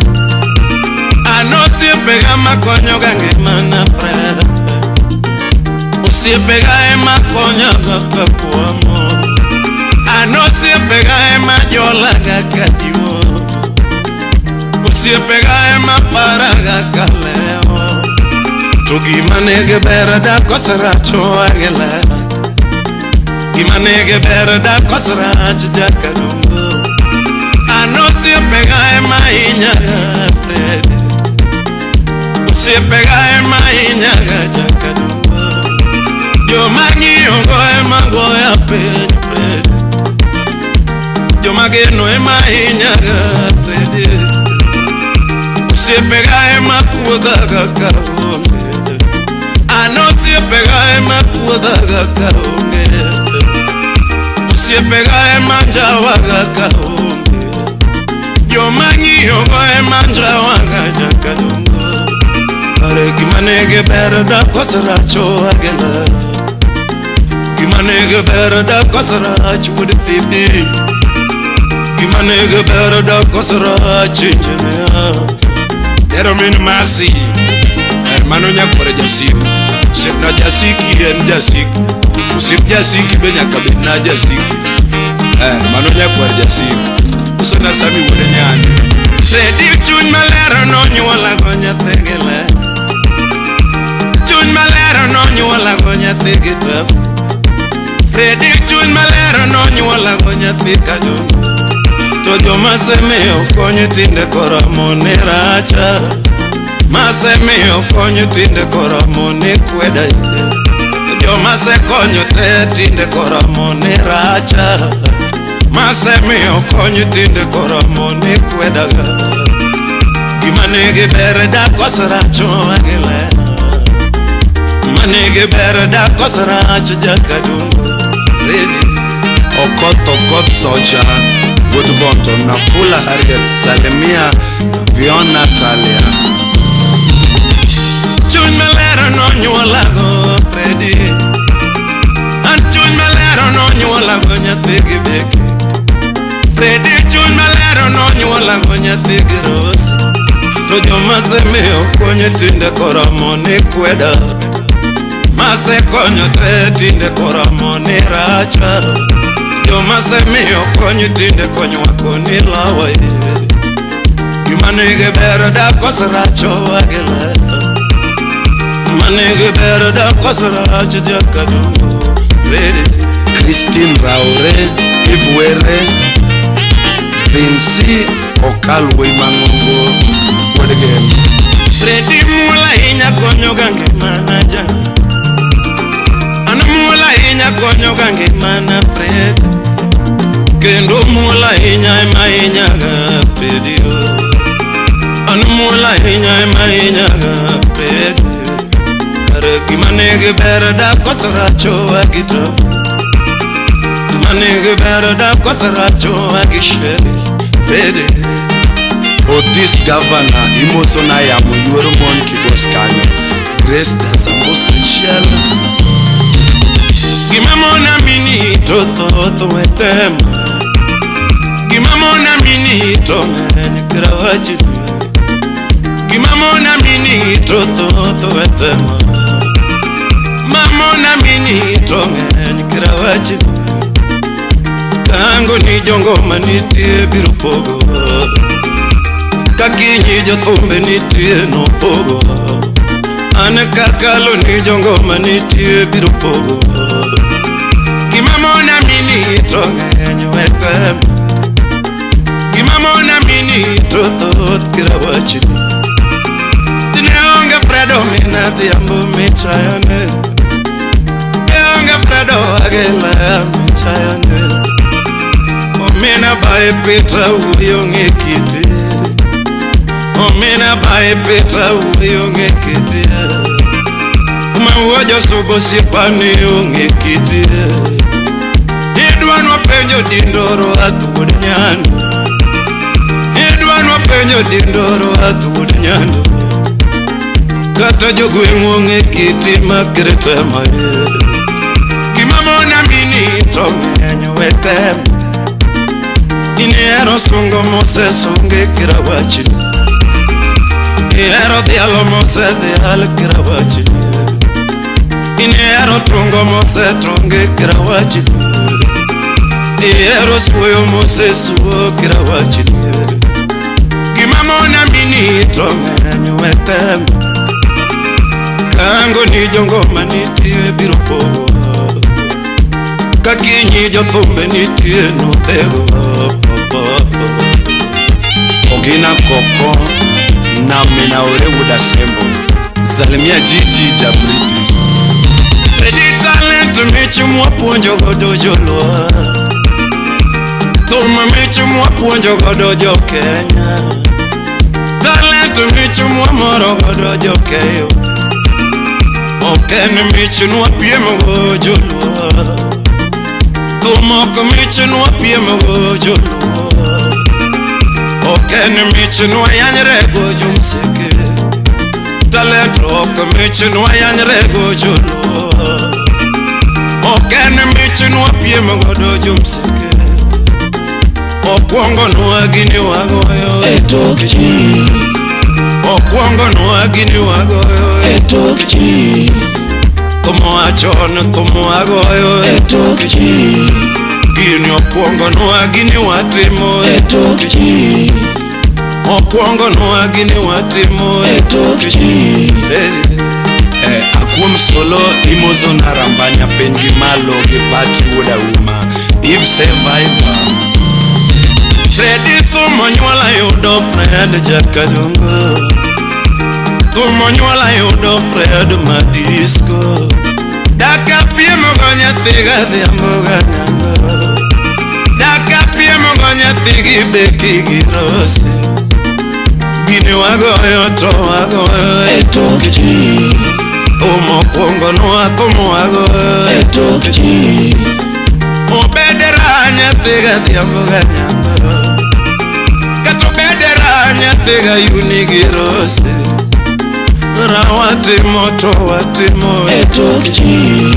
Ano se pega makonyo gange mana Fred Se pega ema konya kaka kuamo Ano se pega ema yola kaka diwo Se pega ema para kaka leo Tugi manege bera da kosaracho agela Gimanege bera da kosaracho jakarungo Ano se pega ema inyaga Fred Se pega ema inyaga jakarungo Yo magi ongo ema goya pej Fred Yo magi no ema inyaga Fred Se pega ema kuda kaka onge Ano se pega ema kuda kaka onge Se pega ema jawa kaka onge Yo magi ongo ema jawa kaka onge Are gimanege bera da kosaracho agela Gimanege bera da kosaracho with the baby Gimanege bera da kosaracho injenia Ero minu masi Hermano nyakore jasiku Sipna jasiki en jasiki Usip jasiki benya kabina jasiki Hermano nyakore jasiku Usona sami wode nyani Fredi chun malero no nyuola gonya tegele Chun malero no nyuola gonya tegetab Fredi chun malero no nyuola gonya tekado Todo masemeo konyo tinde koramone racha Masemeo konyo tinde koramone kweda Todo mase konyo te tinde koramone racha Masemeo konyo tinde koramone kweda Gimanege bere da kosaracho agele Manege bere da kosaracho jakadungo Ready Okot soja Woodbonto Nafula Harriet Salemia Vion Natalia Chun malero no nyuola go Freddy An chun malero no nyuola go nyategi beki Freddy chun malero no nyuola go nyategi rosi Todo masemeo konye tinde koramone kweda Mase konyo te tinde koramone racha Yo masemeo konyo tinde konyo wako nilawa Gimanege bera da kosaracho agela Manege bera da kosaracho jakadungo Ready Christine Raure Ivuere Vinci Okalwe Mangongo What again Freddy mula inya konyo gange manaja Ana mula inya konyo gange mana Fred Kendo mula inya ema inya ga Freddy Ana mula inya ema inya ga Freddy Kare gimanege bera da kosaracho agito Manege bera da kosaracho agisheri Freddy Otis Governor Imosona ya Muyoro Mon Kiboskanyo Grace da Sambusa Chiala Gimamona mini toto etema Gimamona mini to meni krawachi Gimamona mini toto etema Mamona mini to meni krawachi Kango ni jongo maniti birupogo Kakinyi jotumbe nitie no pogo Ane kakalo ni jongo manitie birupogo Gimamona mini to ngenyo etem Gimamona mini to thot kirawachi Tine onge fredo mina diambo michayane Onge fredo agela michayane Omina bae petra uyonge kiti Omina bae petra uyonge kiti wojo subo sipani unge kiti idwanwa penjo dindoro athud nyando idwanwa penjo dindoro athud nyando kata jogweng' unge kiti makretema gimamona mini to ng'eny wetem iniero sungo mosesunge kirawachini iniero dhialo mosedhial kirawachini iniero tungo mosetunge kirawachini iniero suoyo mosesuo kirawachini gimamona mini to ng'eny wetem kango ni jongoma nitie biro pogo kakinyi jothumbe nitie nothego Ogina Koko Namina Orewood Sembo Zalimia Gigi Jabritis Ready talent mechi mwapunjo godo jolwa Thuma mechi mwapunjo godo jo Kenya Talent mechi mwamoro godo jo Keyo Okene mechi nwapiem godo jolwa Thumoko mechi nwapiem godo jolwa Okene mechi nwayanyre godo jumseke Talent rock mechi nwayanyre godo jolwa Okene mechi nwapiem godo jumseke Okwongo nwagini wagoyo Etokchi Okwongo nwagini wagoyo Etokchi Como achon, como agoyo Etokchi Gini okwongo nwagini watimo Etokchi Okwongo nwagini watimo Etokchi Akwom solo imozo narambanya pengi malo Gipati woda uma If survivor Freddy thumo nyuala yudo Fred Jakadungo Thumo nyuala yudo Fred Madisco Daka piemo gonya thiga dhiambo ganyango Daka piemo gonya thigi beki girose Gini wagoyo to wagoyo Etokchi Thumo kwongo nwa thumo wagoyo Etokchi Obedera nyathiga dhiambo ganyango Katobedera nyathiga yunigirose Rawatimo to watimo Etokchi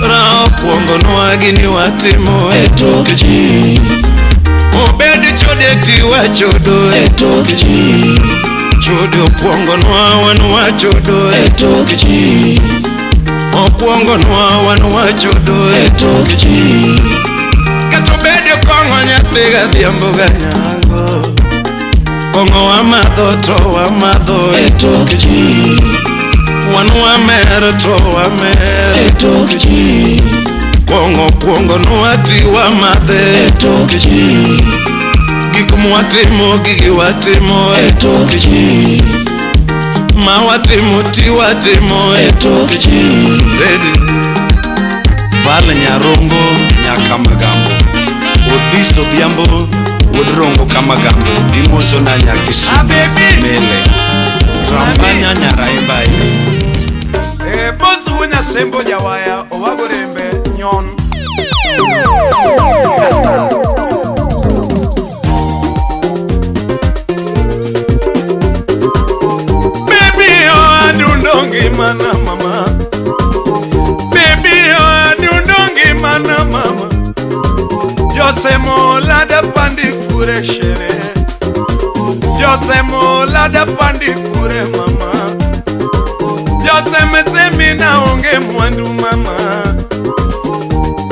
Raw kwongo nwagini watimo Etokchi Obedi chodeti wachodo Etokchi Chodo kwongo nwawan wachodo Etokchi Okwongo nwawan wachodo Etokchi Katobedi kongo nyathiga dhiambo ganyango Kongo wamadho to wamadho Etokchi Wan wamer to wamer Etokchi Kongo kwongo nwati wamadhe Etokchi Gik mwatimo gigi watimo Etokchi Mawatimo ti watimo Etokchi Ready Val Nyarongo nyaka Magambo Odhiso Dhiambo Odrongo Kamagambo Imoso na nyakisu Mele Rambanya nyaraibai Bozu wina sembo jawaya Owagorembe nyon Baby oh adundongi mana mama Baby oh adundongi mana mama Jose mola da pandi kure shere Jose mola da pandi kure mama Jose mesemi na onge mwandu mama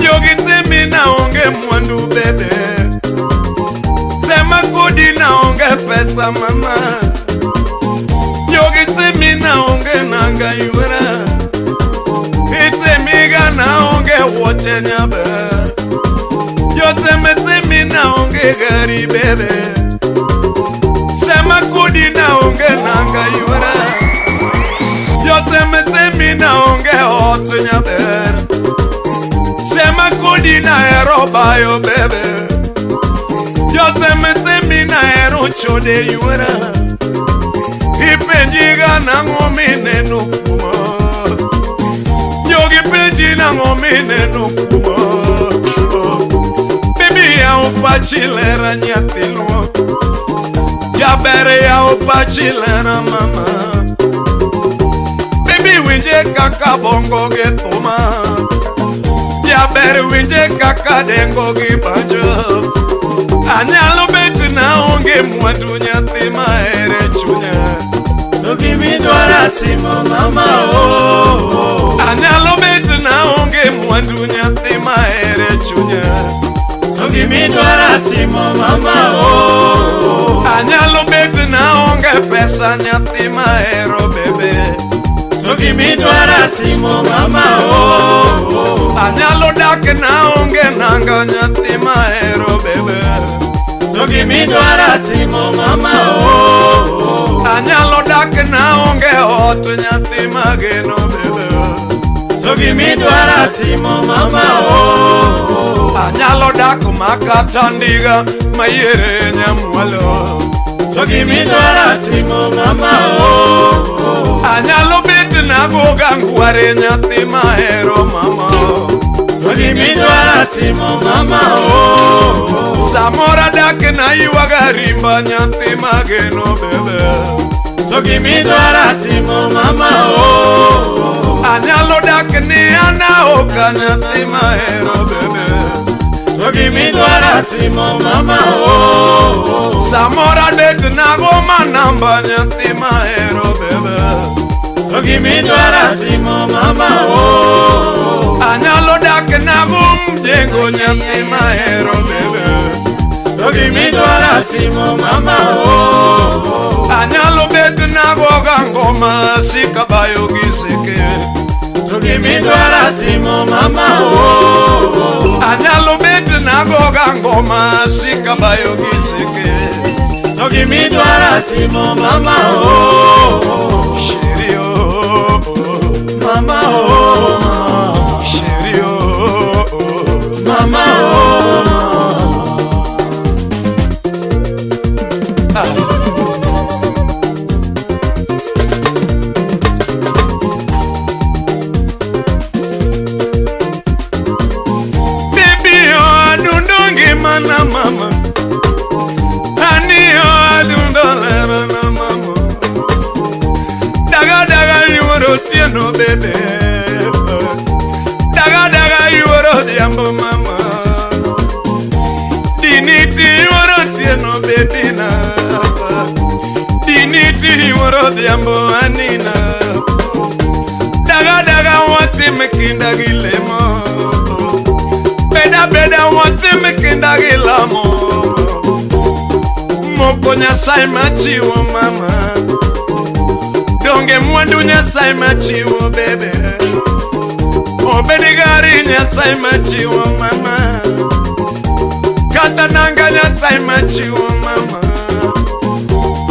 Jogi semi na onge mwandu bebe Sema kudi na onge pesa mama Jogi semi na onge nanga yura Isemi ga na onge woche nyabe Jose mesemi na onge gari bebe Sema kudi na onge nanga yura Jose mesemi na onge hot nyaber Sema kudi na eroba yo bebe Jose mesemi na ero chode yura Ipenjiga na ngomine nukumo mineno kumo Bibi ya upachilera nyatilo Jabere ya upachilera mama Bibi winje kaka bongo getuma Jabere winje kaka dengo gibanjo Anyalo beti na onge mwandu nyathi maere chunya Togi midwara timo mama oh Anyalo beti na onge mwandu nyathi maere chunya Togi midwara timo mama oh Anyalo beti na onge pesa nyathi maero bebe Togi midwara timo mama oh Anyalo dak na onge nanga nyathi maero bebe Togi midwara timo mama oh Anyalo dak na onge ot nyathi mageno bebe Togi midwara timo mama oh Anyalo dak makata ndiga mayere nyamwalo Togi midwara timo mama oh Anyalo beti na goga ngware nyathi maero mama Togi midwara timo mama oh Samora dak na iwaga rimba nyathi mageno bebe Togi midwara timo mama oh Anyalo dak ni ana oka nyathi maero bebe Togi midwara timo mama oh Samora beti na goma namba nyathi maero bebe Togi midwara timo mama oh Anyalo dak na gum jengo nyathi maero bebe Togi midwara timo mama oh Anyalo beti na goga ngoma sikabayo giseke Togi midwara timo mama oh Anyalo beti na goga ngoma sikabayo giseke Togi midwara timo mama oh Shirio mama oh Shirio mama oh Baby oh adundungi mana mama Honey oh adundolera na mama Daga daga yuoro tieno bebe Daga daga yuoro diambo mama Diniti yuoro tieno baby na Diniti yuoro diambo anina Daga daga wati mekinda gilemo Beda beda wati mekinda gilamo Moko nyasai machiwo mama Donge mwandu nyasai machiwo bebe Obedi gari nyasai machiwo mama Kata nanga nyasai machiwo mama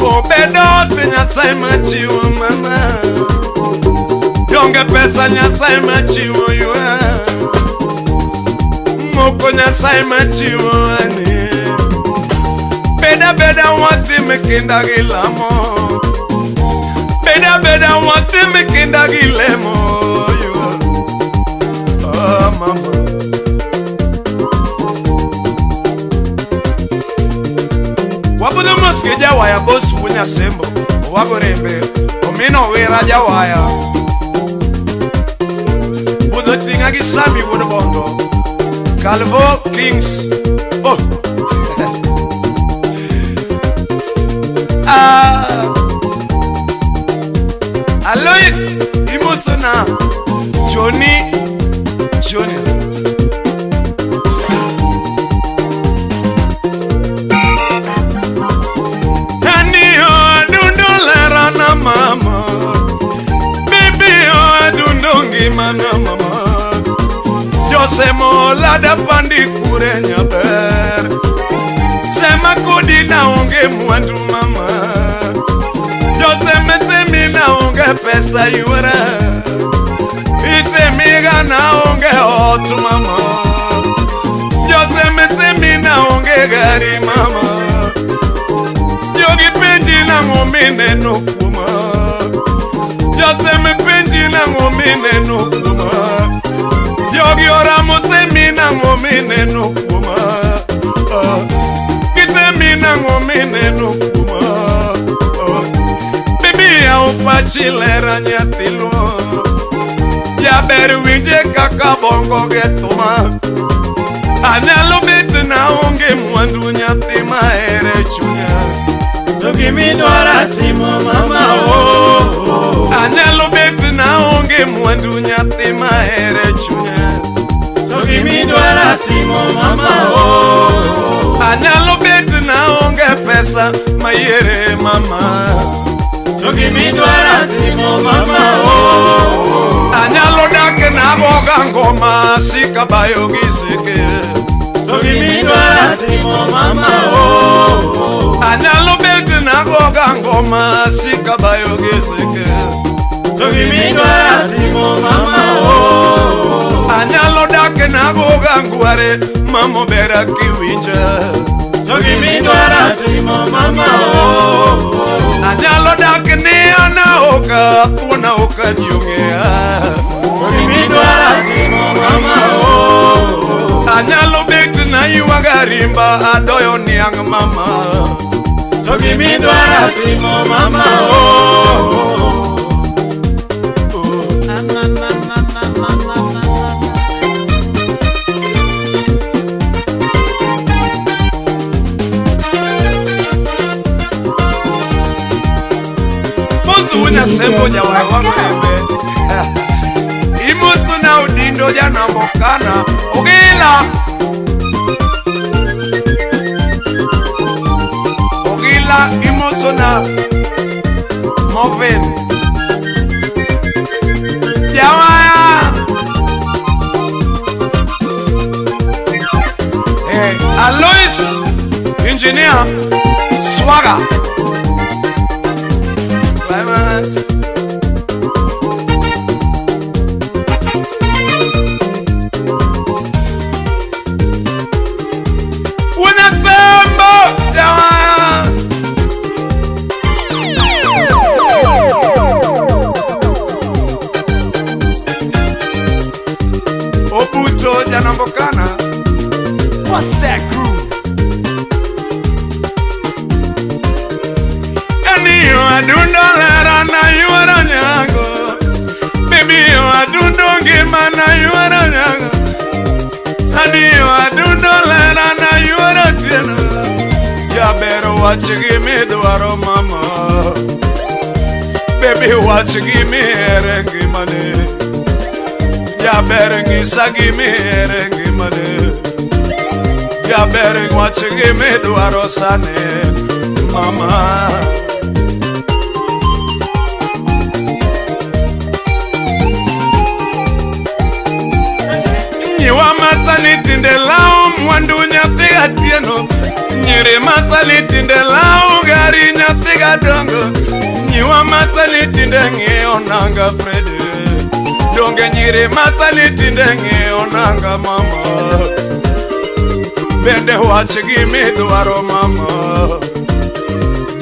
Obedot nyasai machiwo mama Donge pesa nyasai machiwo yua Moko nyasai machiwo ane Beda beda wati mekinda gilamo Beda beda wati mekinda gilemo Oh mama Wabudu muske jawaya bosu wunya sembo Wagorembe Omino wera jawaya Budu tinga gisami wudu bongo Calvo Kings Oh Alois Imusuna Johnny Junior Honey oh adundolera na mama Baby oh adundongi mana mama Jose mola da pandi kure nyaber Sema kodi na onge mwandu mama Jose metemi na onge pesa yura Itemiga na onge otu mama Jose metemi na onge gari mama Jogi penji na ngomine no kuma Jose me penji na ngomine no kuma Yogi nango meneno kuma Bibi ya upachilera nyatilo Jaber winje kaka bongo getuma Anyalo bet na onge mwandu nyathi mahere chunya Togimi dwara timo mama oh Anyalo bet na onge mwandu nyathi mahere chunya Togimi dwara timo mama oh Anyalo bet na onge pesa mayere mama Togimi dwara timo mama oh Anyalo dak na goga ngoma sika bayo gisike Togimi dwara timo mama oh Anyalo bet na goga ngoma sika bayo gisike Togimi dwara timo mama oh Anyalo dak na goga ngware mamo bera kiwinja Togimi dwara timo mama oh Anyalo dak ni ana oka puna oka jiongea Togimi dwara timo mama oh Anyalo bet na yuaga rimba adoyo niang mama Togimi dwara timo mama oh Muzunya sembo ja wangu ebe Imusu na udindo ja nambokana Ogila Ogila imusu na Moven Jawaya Alois Engineer Swagger Climax Unapembo Jawaya Obuto Janambokana What's that groove? You adundo lera na you are nyango Baby you adundo ngima na you are nyango Honey you adundo lera na you are tieno Jabero wachigi mi dwaro mama Baby wachigi mi erengi mane Jabero ngisagi mi erengi mane Jabero wachigi mi dwaro sane mama Nyiwa masaliti ndelao mwandu nyathiga tieno Nyiri masaliti ndelao gari nyathiga dongo Nyiwa masaliti ndenge onanga Frede Donge nyiri masaliti ndenge onanga mama Bende wachigi mi dwaro mama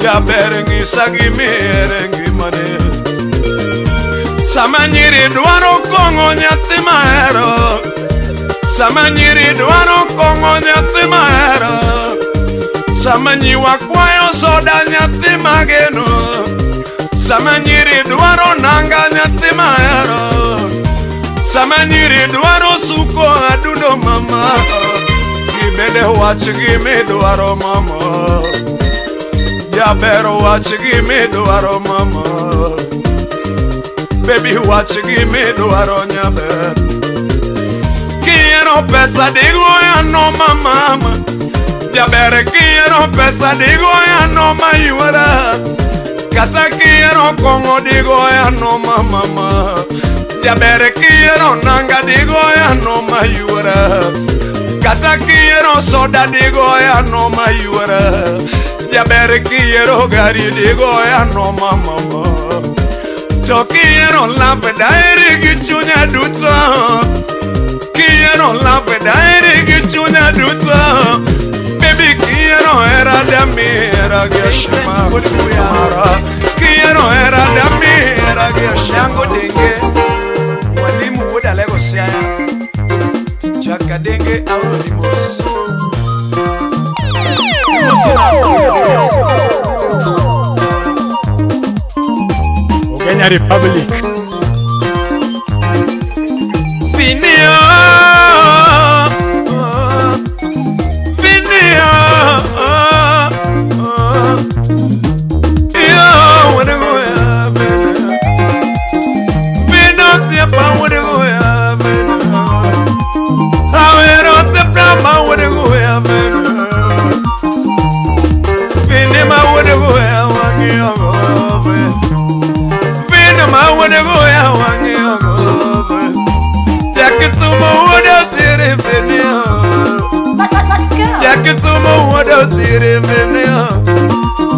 Jaber ngisagi mi erengi mane Sama nyiri dwaro kongo nyathi mahero Sama nyiri dwaro kongo nyathi mahero Sama nyiwa kwayo soda nyathi mageno Sama nyiri dwaro nanga nyathi mahero Sama nyiri dwaro suko adundo mama Gibede wachigi mi dwaro mama Jabero wachigi mi dwaro mama Baby wachigi mi dwaro nyaber Quiero pesa digo ya no mama Jaber quiero pesa digo ya no mayuara Casa quiero kongo digo ya no mama Jaber quiero nanga digo ya no mayuara Casa quiero soda digo ya no mayuara Jaber quiero gari digo ya no mama Yo quiero la pedare que chunya dutra Quiero la pedare que chunya dutra Baby quiero era de mí era que shema Quiero era de mí era que shango denge Walimu woda lego siaya Chaka denge awo limos Kenya Republic. Finio, Finio, yo, wanna go ya, Finio, siapa wanna go ya, Awero te plama wanna go ya, Finio ma wanna go ya, wangi go, Finio ma wanna go ya, wangi go. Jackitumo woda tiri venio. Jackitumo woda tiri venio.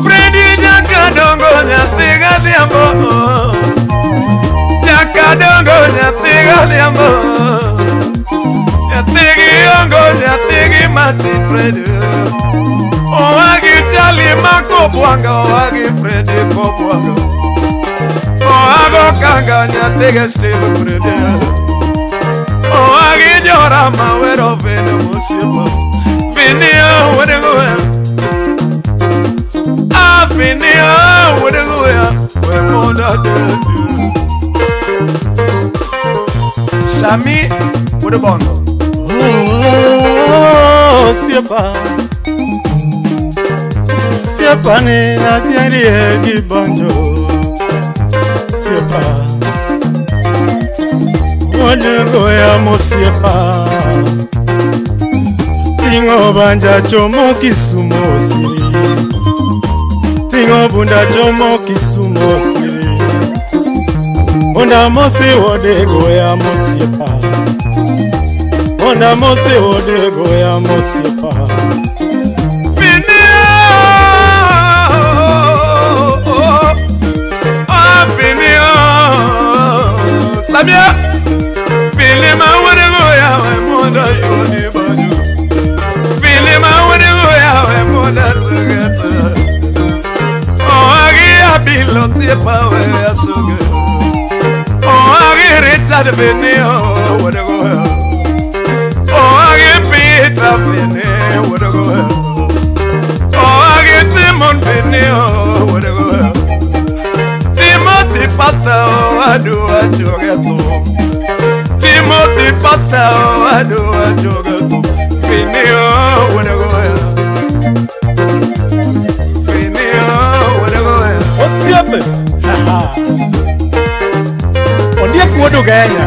Freddy Jackadongo nyatiga diambo. Jackadongo nyatiga diambo. Nyatigi ongo nyatigi masi Freddy. Oagi chali mako buanga oagi Freddy ko buanga. Oago kanga nyatiga Steve Freddy. Oh, I get your arm, I wear off in the Muslim. Finio, what a go. Ah, Finio, what a go. We're more than Sammy, what a bongo. Oh, Siapa ni natiari egi banjo. Siapa. Wanego ya mosiepa Tingo banja chomo kisumo siri Tingo bunda chomo kisumo siri Bunda mosi wodego ya mosiepa Bunda mosi wodego ya mosiepa Finio, ah, Finio, Samia. Filima wode go ya we moda yoni baju. Filima wode go ya we moda tugeta. Oh agi abilo siapa we asuge. Oh agi Richard Benio wode go ya. Oh agi Peter Benio wode go ya. Oh agi Simon Benio wode go ya. Timothy Pastor adu ajogeto. Timothy Pastor, I do a joke. Finio, what a go. Finio, what a go. What's up? On dia kuodo Kenya.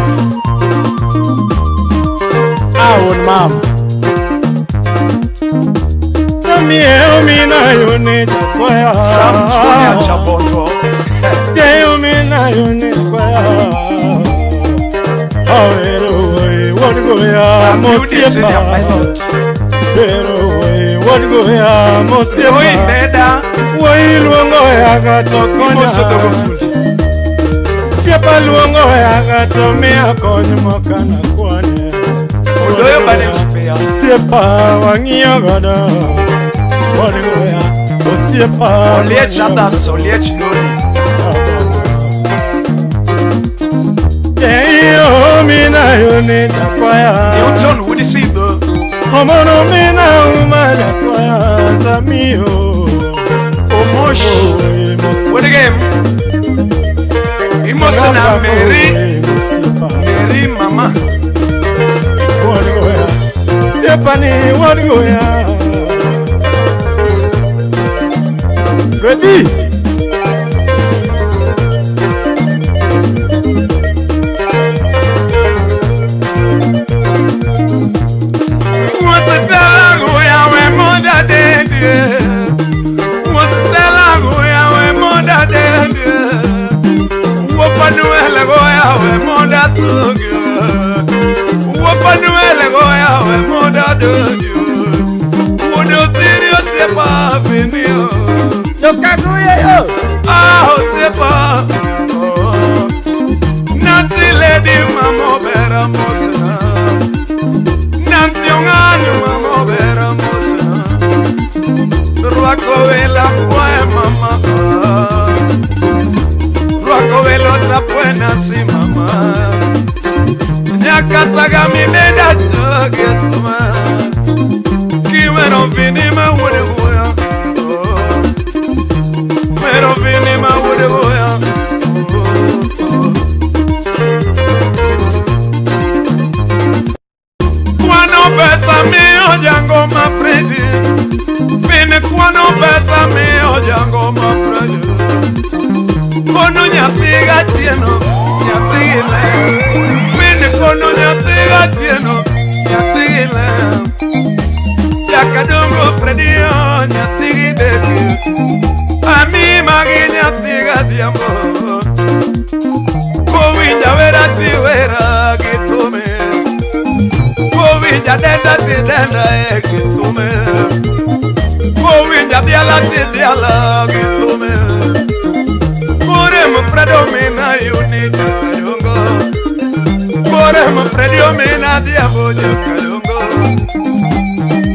Awon mam. Tami na yone kwaya. Sam Junior Chaboto. Tami na yone kwaya. Pero what go ya mosiepa. Pero what go ya mosiepa. Oi neda. Woi luongo ya gatokonya. Siepa luongo ya gatomia konyo mokana kwane. Odoyo bane spea. Siepa wangiya gada. What go ya mosiepa. Olie chata solie chinoni. Yo mina yone takwaya. Newton would you see the Homono mina umala kwaya zamio. Omosh? What again? Imosana Mary mama. What go ya? Sepani what go ya? Ready? Nanti lady mamo bera mosna. Nanti ungani mamo bera mosna. Ruako vela poe mama. Ruako vela otra buena si mama. Nyakataga mi meda chogetuma. Kimero vini ma wode goya. Mero vini ma wode goya. gile Vini kono nyati gatieno nyati gile Yakadongo fredio nyati gibeki Ami magi nyati gatiamo Kowinja vera ti vera gitume Kowinja denda ti denda gitume Kowinja diala ti diala gitume Kore mo predomina unita kalungo Kore mo predomina diabo kalungo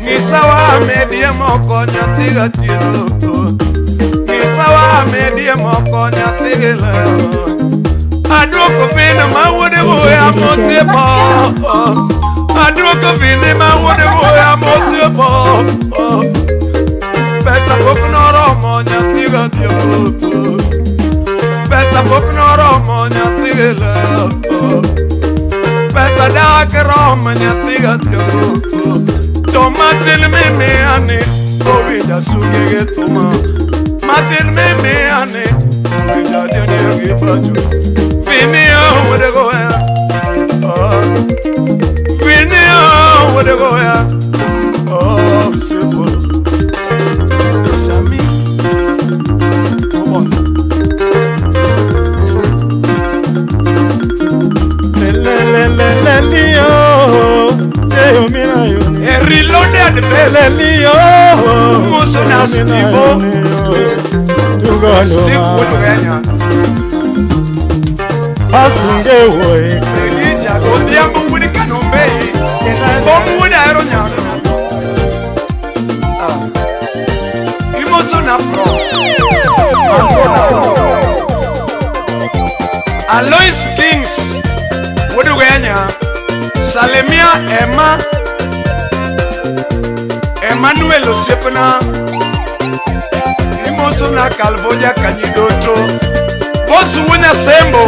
Nisawa medie moko nyatiga tino Nisawa medie moko nyatiga Adruko vini mawude woya motipo Adruko vini mawude woya motipo Beta poknoro mo nyatiga tino Beta poknoro mo nyatiga Beta dakro mo nyatiga tino Tomatil me ane Ovida sugege toma Matil me ane Ovida dene pacho Vini with a goya Vini with a goya Oh, simple Sami Come on Lelio mira yo reloaded the best Lelio Muso na Stivo Steve Woodganya Asunge woy Relija Odiambo Woody Kanombe Bomu Woody Aeronya Imoso na Pro Alois Kings Woodganya Salemia Emma Emmanuel Osepna Imoso na Calvoya Kanyidoto Bosu Wunya Sembo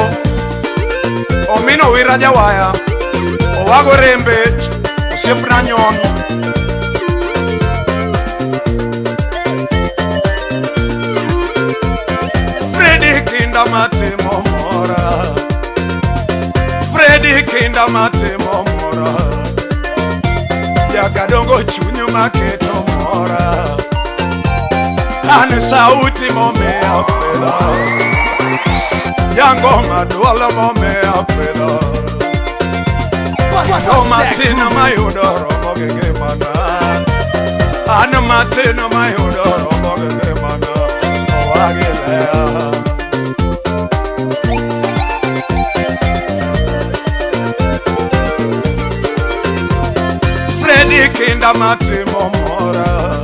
Omino Wiraja Waya Owago Rembe Osepna Nyon Freddy Kinda Mate Momora Freddy Kinda Mate Momora Yakadongo chunyu maketo mora Ane sauti momea pela Yango maduala momea pela Ano matina mayudoro mogege mana Ano matina mayudoro mogege mana Owagilea Kinda mate momora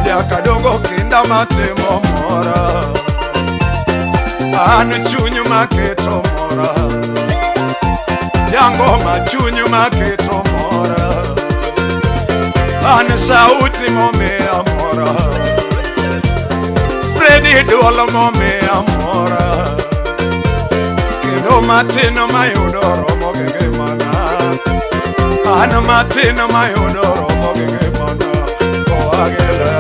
Yakadongo kinda mate momora Anu chunyu maketo mora Yango machunyu maketo mora Anu sauti momea mora Freddy duolo momea mora Kindo matino mayudoro mogege mana Ana matina mayodoro mogege mana Oagela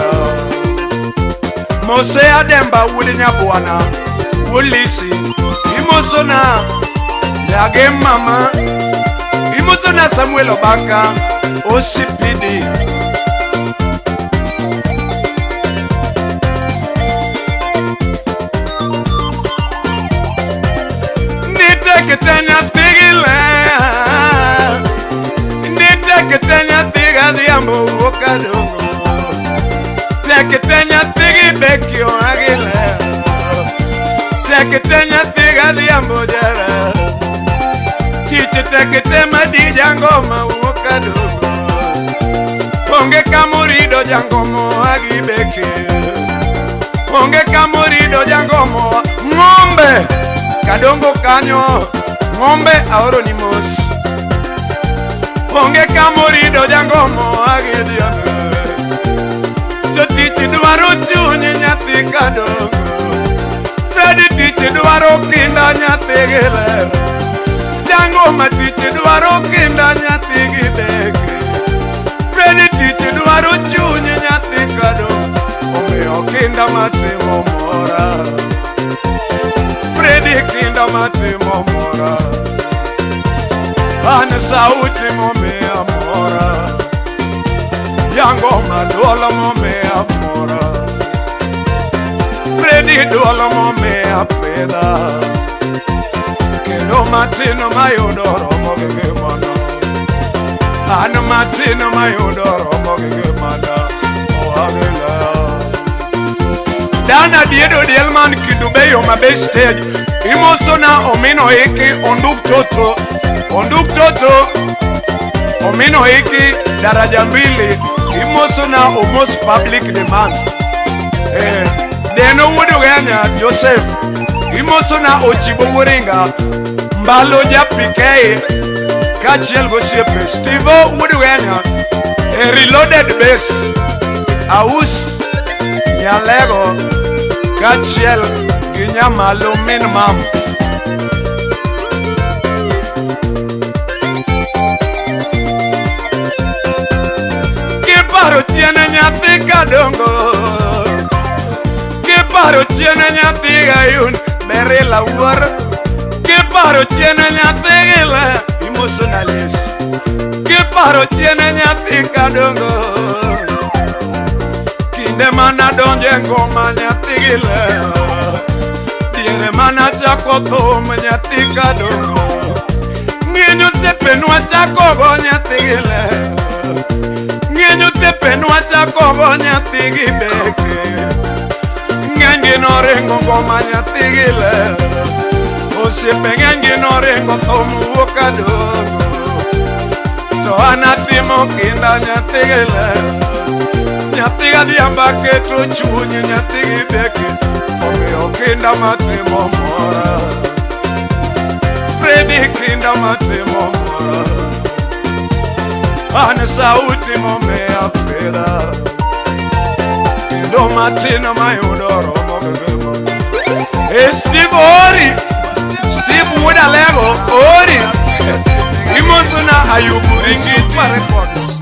Mose ademba wuli nyabwana Wulisi Imosona Yage mama Imosona Samuel Obaka Osipidi Niteketenya tigile Teketenya tiga diambo okadongo Teketenya tigi bekio agile Teketenya tiga diambo jara Tiche teketema di jangoma okadongo Onge kamurido jangomo agibeke Onge kamurido jangomo Ngombe kadongo kanyo Ngombe aoronimos Onge kamorido jangomo agediame Toti dwaro chunye nyathi kadongo Freddy tich dwaro kinda nyathi giler Jangoma tich dwaro kinda nyathi gideke Freddy tich dwaro chunye nyathi kadongo Omiyo kinda matimo mora Freddy kinda kinda matimo mora An sauti momea mora Yango madola momea mora Freddy dola momea peda Kendo matino mayudoro mogege mana An matino mayudoro mogege mana Oagela Dana diedo dielman kidubeyo mabe stage Imosona omino eki onduk toto Omino eki daraja mbili Imosona almost public demand Deno wudu ganya Joseph Imosona ochibo wuringa Mbalo japikei Kachiel gosiepe Steve wudu ganya Reloaded base Aus Nyalego Kachiel Ginyamalo minimum Kiparo tiene nyathi kadongo Kiparo tiene nyathi gayun Berila war Kiparo tiene nyathi gila Emotionalis Kiparo tiene nyathi kadongo Kinde mana donje ngoma nyathi gila Tiene mana chako thum nyathi kadongo Nginyo sepenwa chako go nyathi gila Nginyo sepenwa chako go nyathi gibeke Ngengi norengo ngoma nyathi gila Osiepe ngengi norengo thumu kadongo To anatimo kinda nyathi gila Nyathi gadhiamba keto chunyi nyathi gibeke Omiyo kinda matimo mora Freddy kinda matimo mora An sauti momea peda Kendo matino mayudoro mogegemo Steve Ori Steve Wudalego Ori Imosona Ayubu Super Records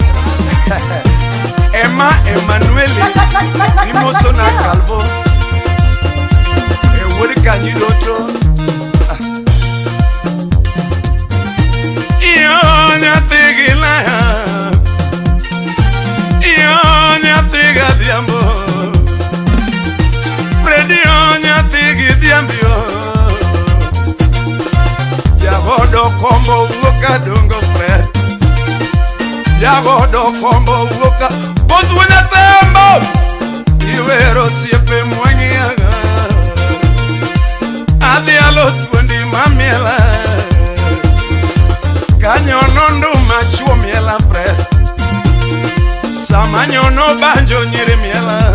Emma Emanueli Imosona Calvo Ewuri Kanyidoto Iyo tigila Iyo tiga diambo Freddy Iyo tigi diambio Jagodo kombo uoka dungo Fred Jagodo kombo uoka Bozwina tembo Iwero siepe mwangiaga Adhialo tuendi mamiela Kanyono nduma chuo miela Fred Samanyono banjo nyiri miela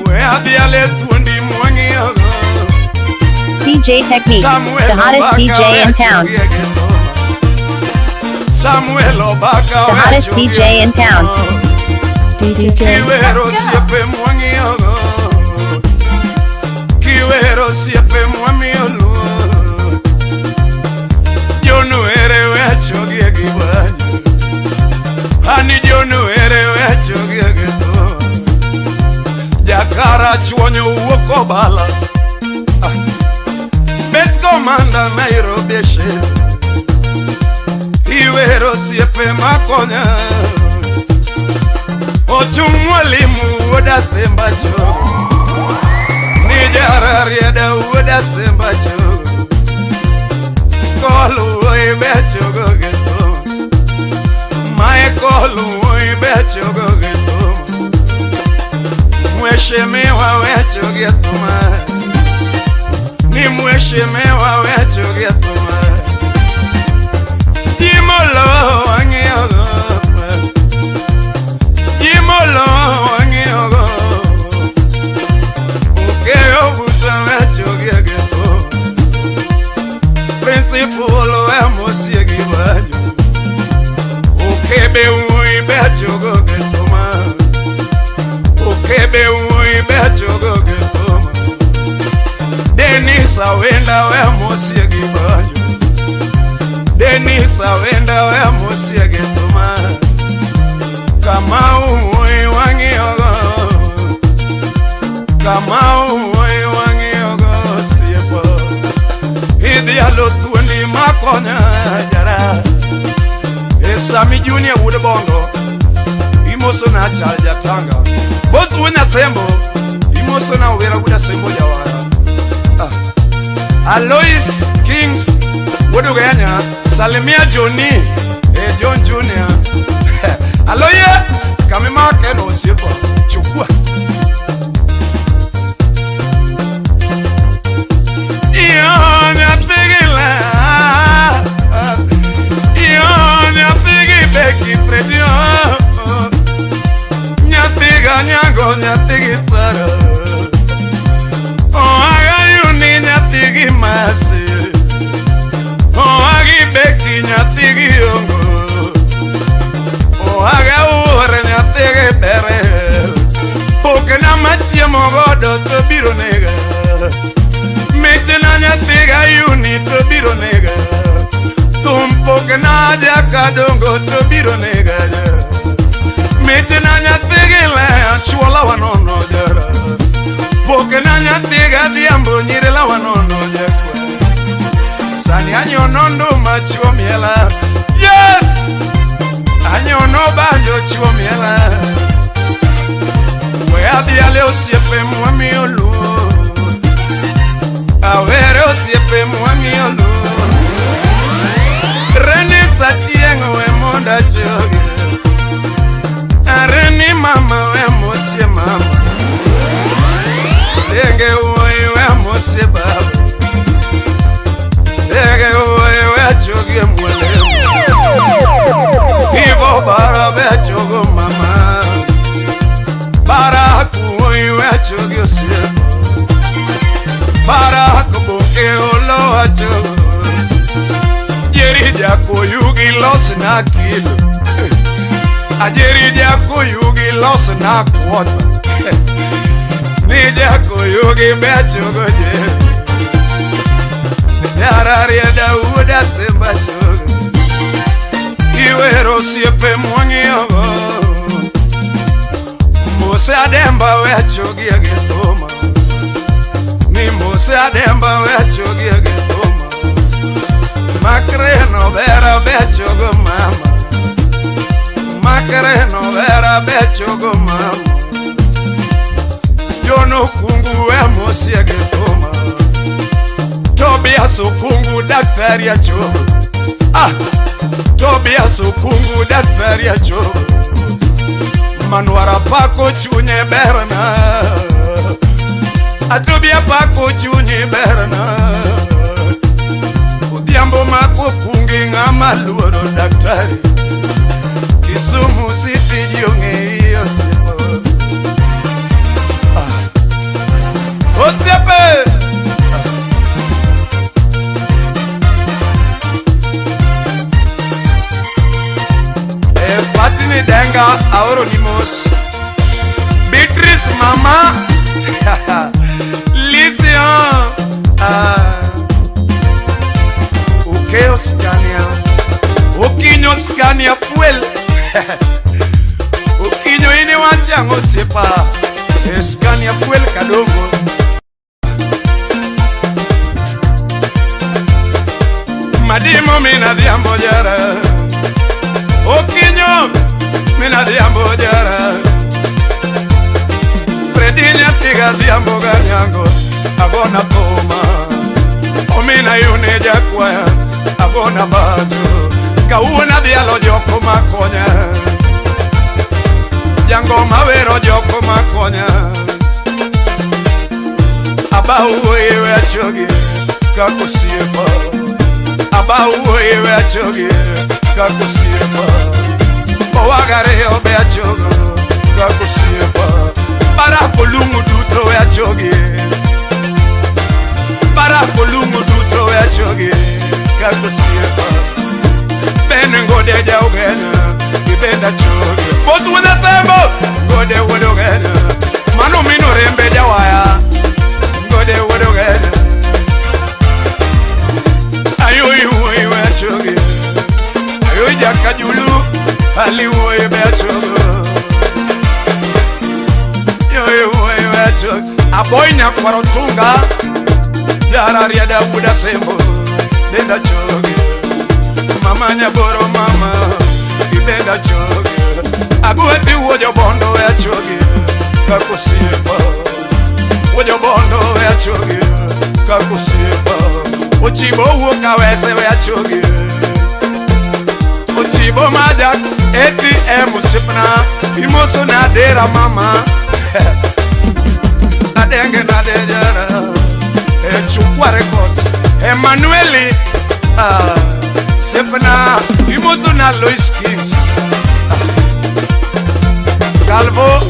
We adhiale tuendi mwangiaga DJ Techniques, the hottest DJ in town. Samuel Obaka, the hottest DJ in town. Kiwero siepe mwangiaga Kiwero siepe mwamiolu Jonu ere wecho giegiwanyo Ani jonu ere wecho giegeto Jakara chuonyo uoko bala Best commander Nairobi shit Iwero siepe makonya Ochung mwalimu woda sembacho Nijara rieda woda sembacho Kolu oi becho gogeto Mae kolu oi becho gogeto Mweshemewa wecho geto ma Ni mweshemewa wecho geto ma Jimolo wangiogo Jimolo wangiogo Ukeo buta wecho geto Principal emosie gibajo Ukebe ui becho gogeto ma Ukebe ui becho gogeto ma Denisa wenda emosie gibajo Denisa wenda emosie geto ma Kama ui wangiogo Kama ui wangiogo siepo konya jara Esami Junior Wood Bongo Imoso na Chalja Tanga Boss Wina Sembo Imoso na Wera Wuda Sembo Jawara Alois Kings Wodu Ganya Salimia Johnny John Junior Aloye Kamima Keno Sipo Chukua Ionya Tigila Ionya Tigi Beki Predio Nyatiga Nyago Nyatigi Sara Agayuni Nyatigi Masi Agi Beki Nyatigi Yongo Agaure Nyatigi Bere Poke na matia mogodo to biro nega Metena nyatiga yuni to biro nega Tumpoke na jaka dongo to biro nega Metena nyatiga le chuola wanono jara Poke na nyatiga diambo nyirela wanono jakwe Sani anyonondo machuo miela Yes! Anyono banjo chuo miela Abia osiepe mwami olu Awere osiepe mwami olu Reni satiengo we monda choge Reni mama we mosie mama Dege uwe we mosie baba Dege uwe we choge mwele Ivo bara we chogo mama Baraku oiwe achogyo siyepo Baraku boke olo achogo Jeri jako yugi los na kilo Ajeri jako yugi los na kwota Ni jako yugi be achogo jeri Jararia dauda semba chogo Iwero siepe mwangi ogo Mose ademba we achogi agetoma Ni Mose ademba we achogi agetoma Makreno vera be achogo mama Makreno vera be achogo mama Jono kungu we Mose agetoma Tobias kungu daktari achogo Tobias kungu daktari achogo Manuara pako chunye berna Atubia pako chunye berna Udiambo mako kungi ngama luoro daktari Kisumu siti jionge iyo sipo Otepe Patini denga auronimos Beatrice mama Lision Ukeo Scania Ukinyo Scania fuel Ukinyo ini wachango sepa Scania fuel kadongo Madimo mina diambo jara Okinyo, mina diambo jara Fredinya tiga diambo ganyango Agona poma Omina yune jakwaya Agona bajo Kauna dialo joko makonya Jango mawero joko makonya Abahu ewe achogi Kako siepa Abahu ewe achogi Kako siepa Owagare obe achogo Kako siepa Para kolungu dutro we achogi Para kolungu dutro we achogi Kako siepa Bene ngode ja ugena Ibenda chogi Bosu wena tembo Ngode wede ugena Manu minu rembe ja waya Ngode wede ugena Ayoyi uwe we achogi Jaka julu aliwo ebe achogo Yo achogo Aboy nya kwarotunga Jararia da wuda sembo Nenda chogo mama nyaboro mama ibeda choge agweti wojo bondo ya choge kakosieba wojo bondo ya choge kakosieba ochibo woka wese ya choge ochibo majak ATM sipna imoso na dera mama adenge na dejara chukwa records Emmanueli sipna imoso na Lois Kings Galvo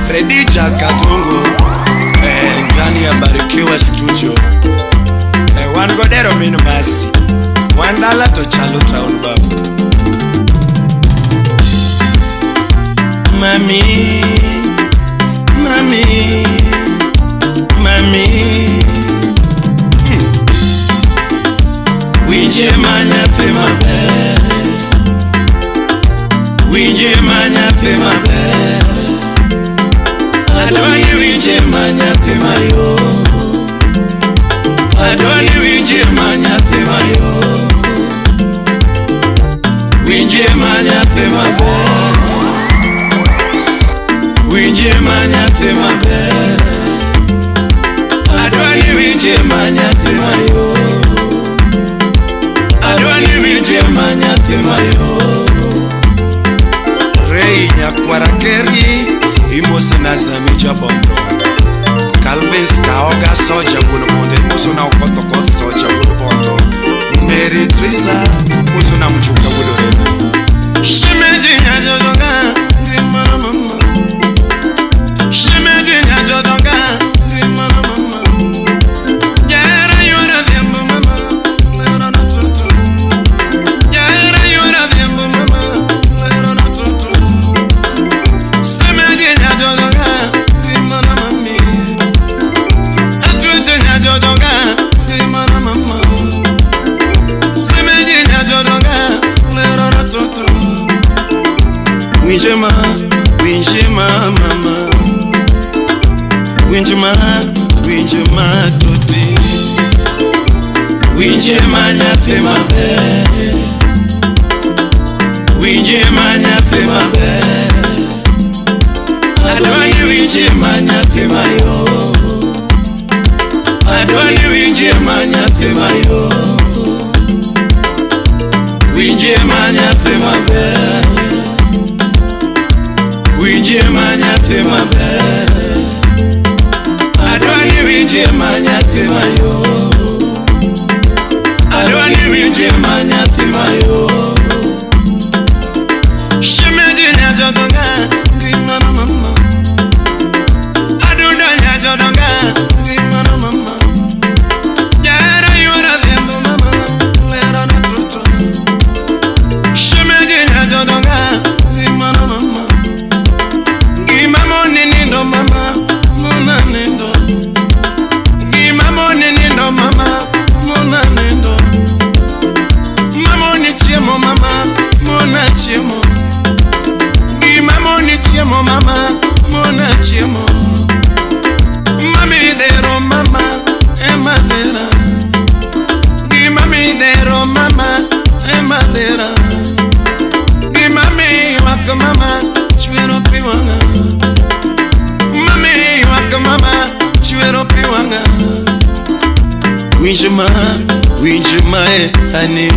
Fredija Katungu ndani ya Barikiwa Studio wangodero minu masi wandala to chalo town babu Mami Winje manya pe mabe Winje manya pe mabe Adoni winje manya pe mayo Adoni winje manya pe mayo Winje manya pe mabe Winje manya pe mabe Adoni winje manya pe mayo Adoni winje manya pe mayo Rei nyakwara keri Imoso na Zamija Bondo Calvin Skaoga Soja Wulubondo Imoso na Okotokot Soja Wulubondo Mary Trisa Imoso na Mchuka Wulubondo Shimeji Nyajodonga Grimana mama Shimeji Nyajodonga Grimana mama Yara yura vyembo mama Lera na tutu Yara yura vyembo mama Lera na tutu Winjema mama Winjema tuti Winjema nyape mabe Winjema nyape mabe Adoni winjema nyape mayo Adoni winjema nyape mayo Winjema nyape mabe Winjema nyape mabe Adoni winjema nyape mayo Adoni winjema nyape mayo Shimeji nyajodonga Grimana mama Aduda nyajodonga Grimana mama Yara yura vyembo mama Lera na tutu Shimeji nyajodonga Grimana mama Gimamo nindo mama Mona nindo Gimamo nindo mama Mona nindo Mamo ni chiemo mama Mona chiemo Gimamo ni chiemo mama Mona chiemo Mami dero mama Emadera Gimami dero mama Emadera Gimami waka mama Chuero piwanga Mami waka mama Chuero piwanga Winjema honey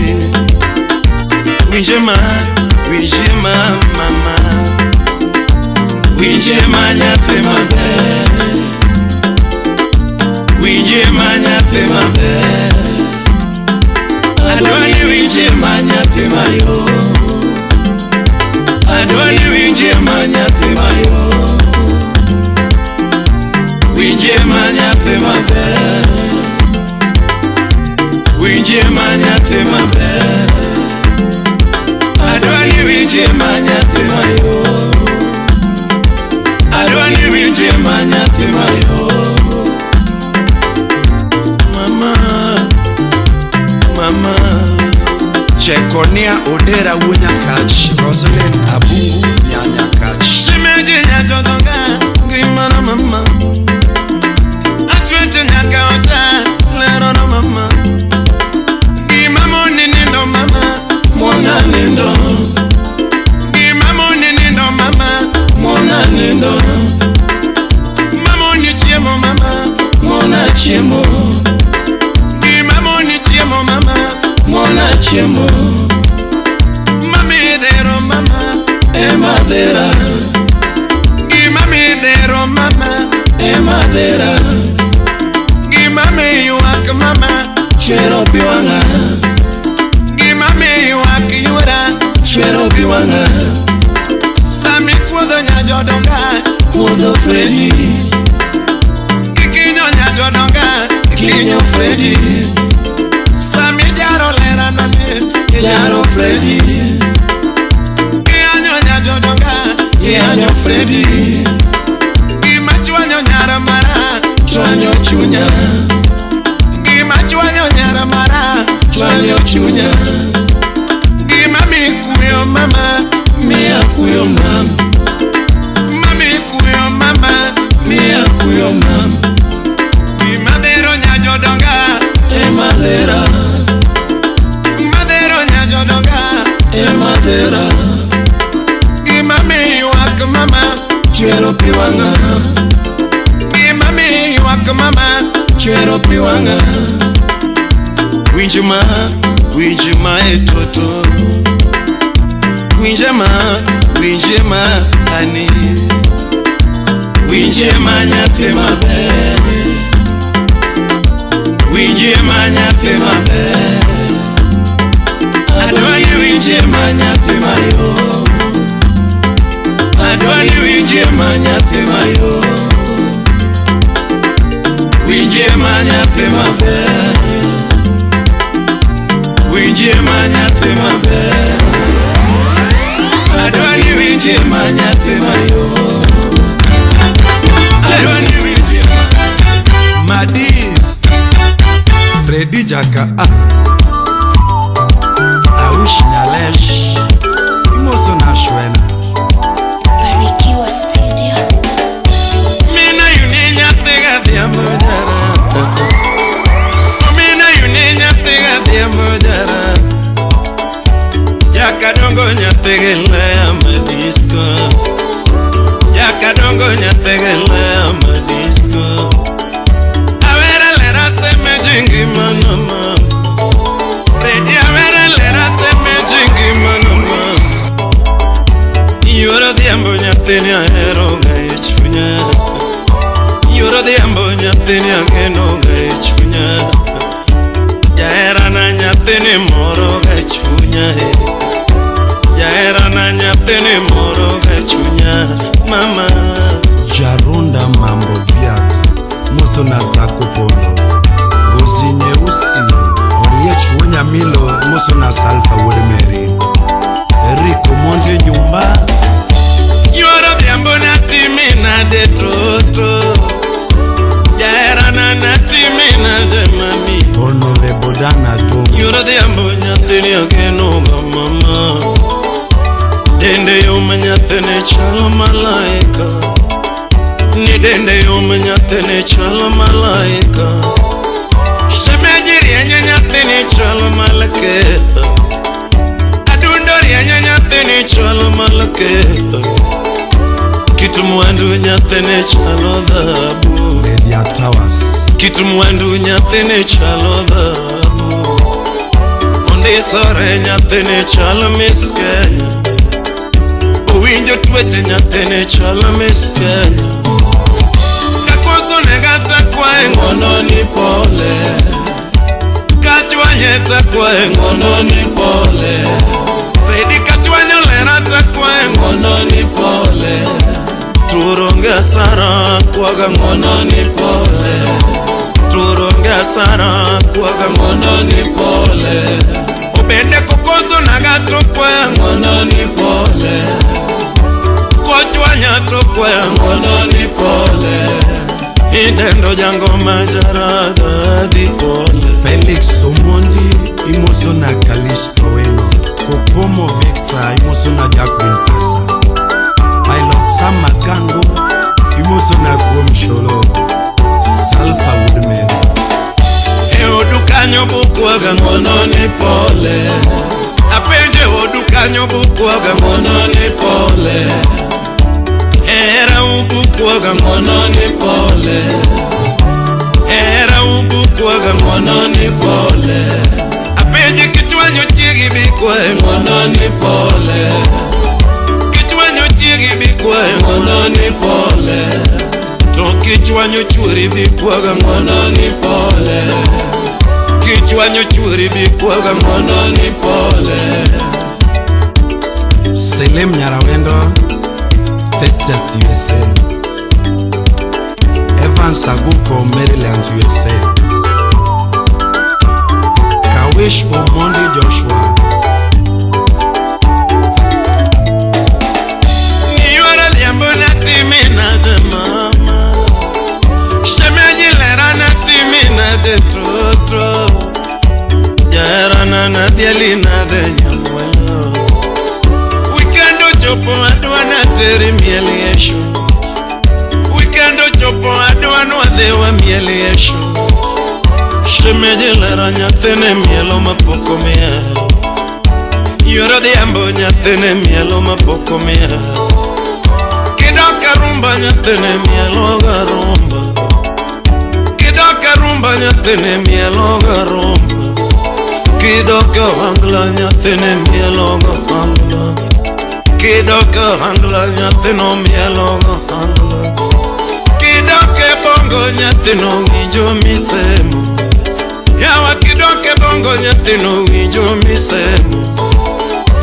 Winjema mama Winjema nyape mabe Winjema nyape mabe Adoni winjema nyape mayo Adoni winjema nyape mayo Winjema nyape mabe winje manyathi mayo. Adwani winje manyathi mayo. Mama, mama. Chekonia Odera Wunyakach, Rosalind Abungu Nyanyakach. Shimeji nyachonga, gimana mama. Atwete nyakaota, lero no mama. Gimamo nindo mama, mona nindo. Gimamo nindo mama, mona nindo. Mamo ni chiemo mama, mona chiemo. Gimamo ni chiemo mama, mona chiemo. Mami dero mama, madera. Gimami dero mama, madera. Gimami yuak mama, chero biwanga. Gimami yuak yura, chero biwanga. Sami kudo nyajodonga, kudo Freddy. Kikinyo nyajodonga, kinyo Freddy. Sami jaro lera nane, jaro Freddy. Kianyo nyajodonga, kianyo Freddy. Kimachuanyo nyara mara, chuanyo chunya. Kimachuanyo nyara mara, chuanyo chunya. Kimami kuyo mama, mia kuyo mama. Mami kuyo mama, mia kuyo mama. Kimadero nyajodonga, madera. Madero nyajodonga, madera. Kimami yuak mama, chero piwanga. Kimami yuak mama, chero piwanga. Winjima etoto. Winjima ani. Winjima nyathi maber. Winjima nyathi maber. Adwani winjima nyathi mayo. Adwani winjima nyathi mayo. Winjima nyathi maber. Winjima nyathi maber. Adwani winjima nyathi mayo. Adwani winjima. Madis Freddy Jaka Aush Nalesh Imoso na Shwena Barikiwa Studio. Mina yuninya tega dia mojara. Mina yuninya tega dia mojara. Jaka dongo nyategele amadisco. Jaka dongo nyategele amadisco. Avera lera se me jingi manama. Freddy avera lera se me jingi manama. Yoro diambo nyateni ahero gai chunya. Yoro diambo nyateni ageno gai chunya. Jaera na nyateni moro gai chunya. Jaera na nyateni moro gai chunya. Mama Jarunda mambo biat Moso na sako polo Gosi nyeusi Orie chuonya milo Moso na salfa wode meri Eriko monte nyumba Yoro diambo natimi na de trotro. Jaera na natimi na de mami. Ono le bodana tomo Yoro diambo nyateni ageno ga mama. Dende yoma nyatene chala malaika. Ni dende yoma nyatene chala malaika. Shemejiri anya nyatene chala malaika. Adundori anya nyatene chala malaika. Kitumuandu nyatene chalo dhabu. Media Towers Kitumuandu nyatene chalo dhabu. Onde sore nyatene chalo miskenya. Owinjo twete nyathene chalo miskenya. Kakoso negata kwae ngono ni pole. Kachwanye ta kwae ngono ni pole. Freddy kachwanyo lera ta kwae ngono ni pole. Turonga sara kwaga ngono ni pole. Turonga sara kwaga ngono ni pole. Ubende kukoso na gato kwe ngono ni pole Kochwanya to kwe ngono ni pole Idendo jango majarada di pole Felix Omondi imoso na Kalisto weno Kokomo Victor imoso na Jacqueline Pasa Pilot Sam Makango imoso na Gomsholo Salfa Woodman Odukanyo bukwaga ngono ni pole Apenje odukanyo bukwaga ngono ni pole Era ubukwaga ngono ni pole Era ubukwaga ngono ni pole Apenje kichwanyo chiegi bikwe ngono ni pole Kichwanyo chiegi bikwe ngono ni pole Kichwanyo churi bikwaga ngono ni pole Kichwanyo churi bikwaga ngono ni pole Selem Nyarawendo Festus USA Evan Saguko Maryland USA Kawish Omondi Joshua Niwara liambona timina de mama Shemenyilera na timina de trotro Jarana na dialina de nyamwelo Weekendo chopo adwana teri mieli yesho Weekendo chopo adwana wadewa mieli yesho Shemenyilera nyatene mielo mapoko mielo Yoro diambo nyatene mielo mapoko mielo Kidoka rumba nyatene mielo garumba Kidoka rumba nyatene mielo garumba Kidoka hangla nyatene mielo garumba Kidoka hangla nyateno mielo garumba Kidoka bongo nyateno winjo misemo Yawa kidoka bongo nyateno winjo misemo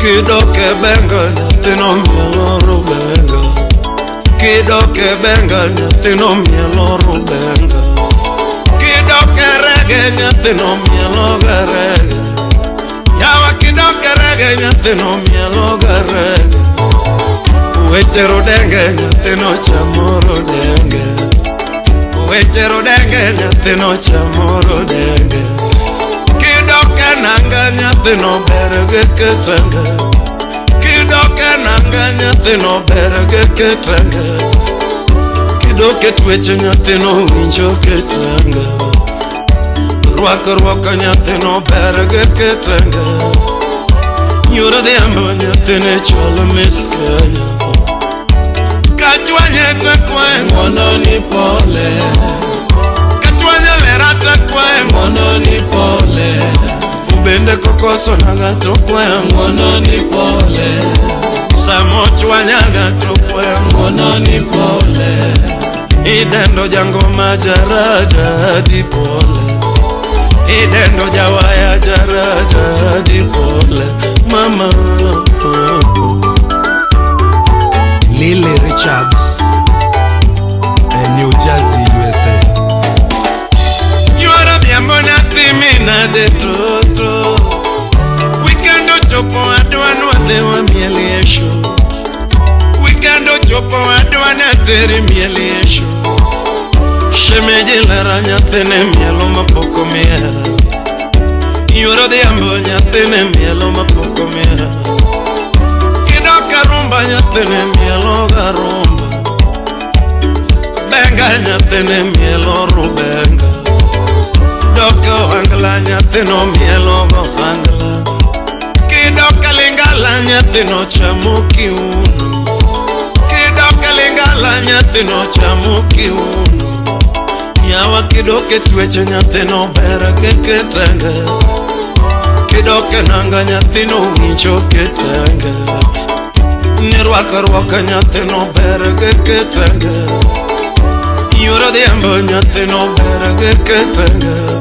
Kidoka benga nyateno mielo rubenga Kidoke benga nyatino mielo rubenga Kidoke rege nyatino mielo garege Yawa kidoke rege nyatino mielo garege Uwechero denge nyatino chamoro denge Uwechero denge nyatino chamoro denge Kidoke nanga nyatino berege ketenge Kidoke nanga nyathino berege ketenge Kidoke tweche nyathino winjo ketenge Rwaka nyathino berege ketenge Yura dhiambo nyathine cholo miskenya Kachwanye tekwe ngono ni pole Kachwanye lerata kwe ngono ni pole Ubende kokoso nagato kwe ngono ni pole Samo chwanyaga tukwe ngono ni pole Idendo jango majaraja di pole Idendo jawaya jaraja di pole Mama Lily Richards New Jersey USA Yuara biambona timina de trotro Weekendo chopo adwanu adewa mieli yesho Weekendo chopo adwana teri mieli yesho Shemejilera nyatene mielo mapoko mielo Yuara diambo nyatene mielo mapoko mielo Kidoka rumba nyatene mielo garumba Benga nyatene mielo rubenga Doko hangla nyateno mielo go hangla Kidoka lingala nyateno chamuki uno Kidoka lingala nyateno chamuki uno Yawa kidoke tweche nyateno berege ketenge Kidoke nanga nyateno wincho ketenge Nirwaka nyateno berege ketenge Yura dhiambo nyateno berege ketenge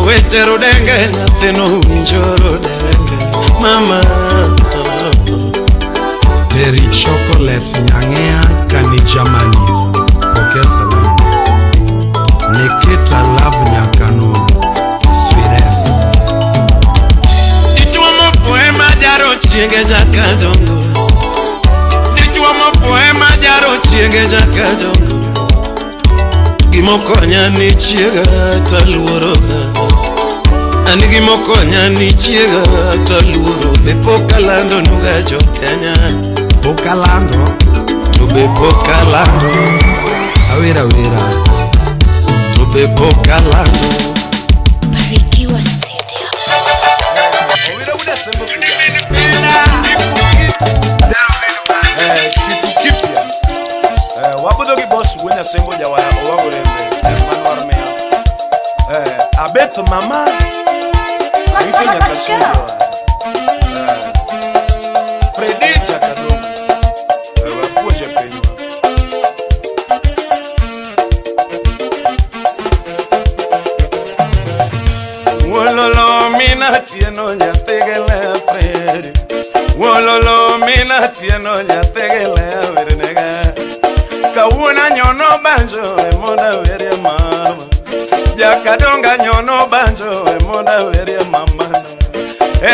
Uwechero denge nyateno winjoro denge Mama Terry Chocolate Nyangea Kani Germany Pokeza Nikita Love Nyakano Sweden chienge jakadongo dichwo mopoema jaro chienge jakadongo gimokonya ni chiega taluoroga ani gimokonya ni chiega taluoro be pokalando nuga jo Kenya Pokalando to be pokalando awira to be pokalando Barikiwa Studio. Wabudo gi boss wenya sembo jawaya owagorembe manwar mea Abeth mama Aite nyakasuyo Fredi chakadongo Wapuoche penywa Wololo mina tieno nyategele Fredi Wololo mina tieno nyategele Virinega Kawuna nyono banjo emonda veria mama Jakadonga nyono banjo emonda veria mama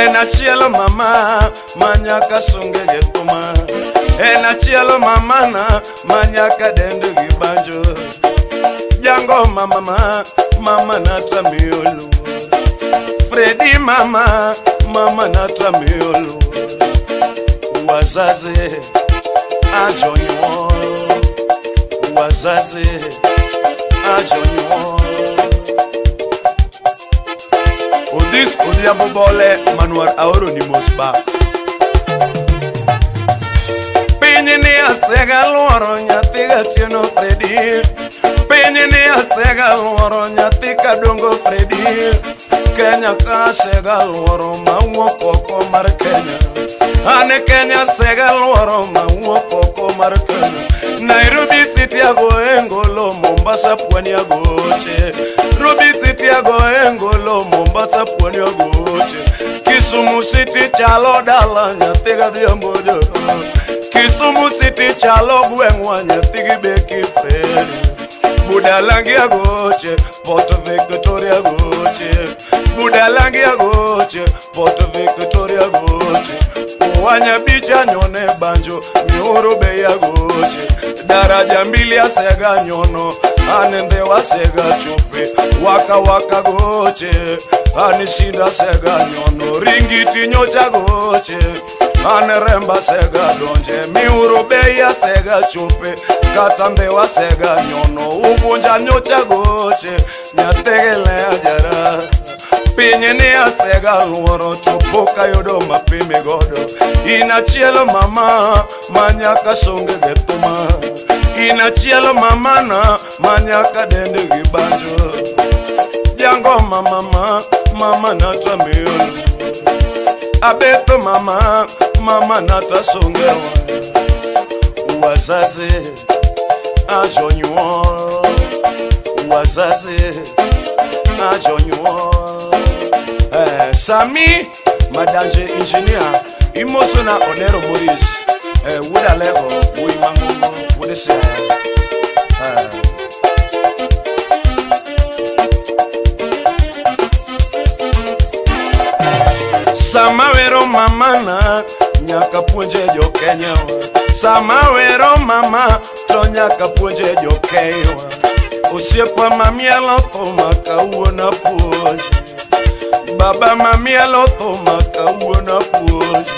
Ena chielo mama manyaka sunge getuma Ena chielo mama na manyaka dendu gibanjo Jango mama mama natra miolu Fredi mama natra miolu Wazaze ajonyo Wazaze ajonyo Odis odiabobole manuar aoro ni mosba Pinyi ni asega luoro nyathiga tieno Fredi Pinyi ni asega luoro nyathika dongo Fredi Kenya ka sega luoro mawuok oko mar Kenya Ane Kenya sega luoro mawuok oko mar Kenya Nairobi City ago engolo Mombasa pwani agoche Nairobi City ago engolo Mombasa pwani agoche Kisumu City chalo dala nyathiga dhiambojo Kisumu City chalo gwengwa nyathigi beki Fredi Budalangi agoche Port Victoria agoche Budalangi agoche Port Victoria agoche Wanya bicha nyone banjo Mioro bei agoche Daraja mbili asega nyono Anende wasega chupe Waka waka goche Anishinda sega nyono Ringiti nyocha goche Aneremba sega donje Miuro bei asega chupe Katande wasega nyono Ubunja nyocha goche Nyategele ajara Pinyi ni asega luoro Chopoka yodo mapime godo Inachielo mama Manyaka songe getuma Inachielo mama na Manyaka dende gibanjo Jango mama natra miolo Abeto mama natra songewa Wazaze ajonyo Wazaze ajonyo Sami Madanje engineer Imosona Onero Maurice Wuda Lego Uimango Wudese Samawero mama na nyaka puonje jo Kenya Samawero mama to nyaka puonje jo Kenya Osiepa mamielo to makauona puonje Baba mamielo to makauona puonje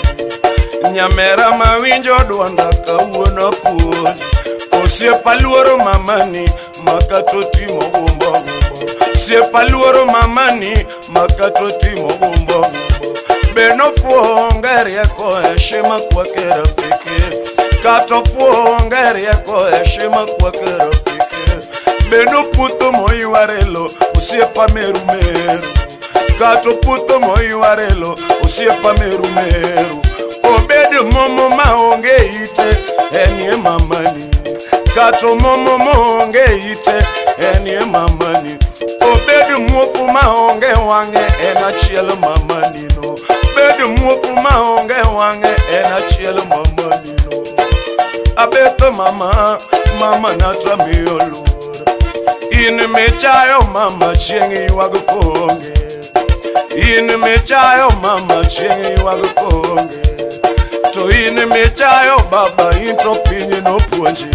Nyamera mawinjo duonda kauona puonje Osiepa luoro mamani makatotimo gumbo Osiepa luoro mamani makatotimo gumbo Beno fuongeri eko heshima kwake rafiki Kato fuongeri eko heshima kwake rafiki Beno puto moi warelo Osiepa meru Kato puto moi warelo Osiepa meru Obedo momo maonge ite Enye mamani Kato momo maonge ite Enye mamani Obedo muofu maonge wange Enachielo mamani no Obedo muofu maonge wange Enachielo mamani no Abeto mama natra miolo In mechayo mama chiengi wago konge In mechayo mama chiengi wago konge To in michayo baba intro pinyi no puonji.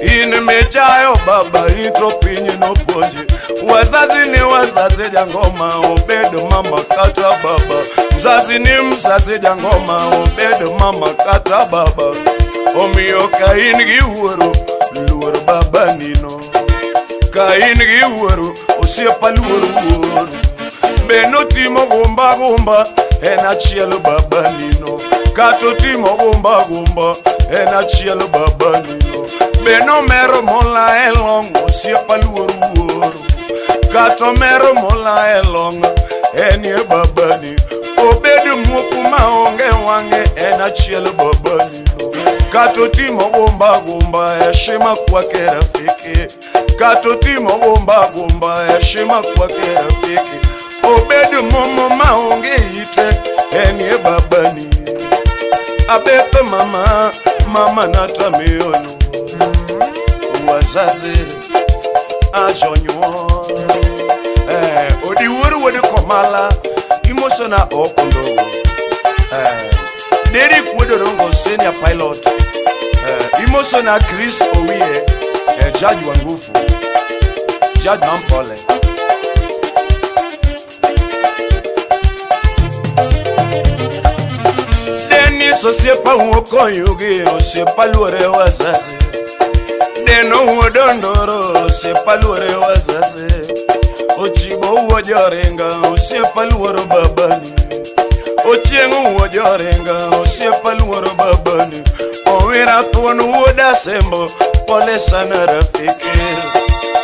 In michayo baba intro pinyi no puonji. Wazazi ni wazazi jangoma obedo mama kata baba. Mzazi ni mzazi jangoma obedo mama kata baba. Omiyo kain gi wuoro luoro baba nino. Kain gi wuoro osiepa luoro wuoro. Beno timo gumba gumba en achiel baba nino. Kato timo gumba gumba en achiel baba nino. Beno mero mola elong osiepa luoro wuoro. Kato mero mola elong en ye baba ni. Obedo muku maonge wange en achiel baba nino. Kato timo gumba gumba heshima kwake rafiki. Kato timo gumba gumba heshima kwake rafiki. Obedo momo maonge ite en ye baba ni. Abepe mama, mama nata miono. Wazazi ajonyo. Odi wuru wodi komala imosona okondo. Dedi kwedorongo senior pilot. Imosona Chris Owie, Judge Wangufu, Judge Nampole. So sepa uoko yugi, sepa luore wazazi. Deno uodondoro, sepa luore wazazi. Ochibo uojorenga, sepa luoro babani. Ochiengu uojorenga, sepa luoro babani. Owira tuonu uoda sembo, pole sana rafiki.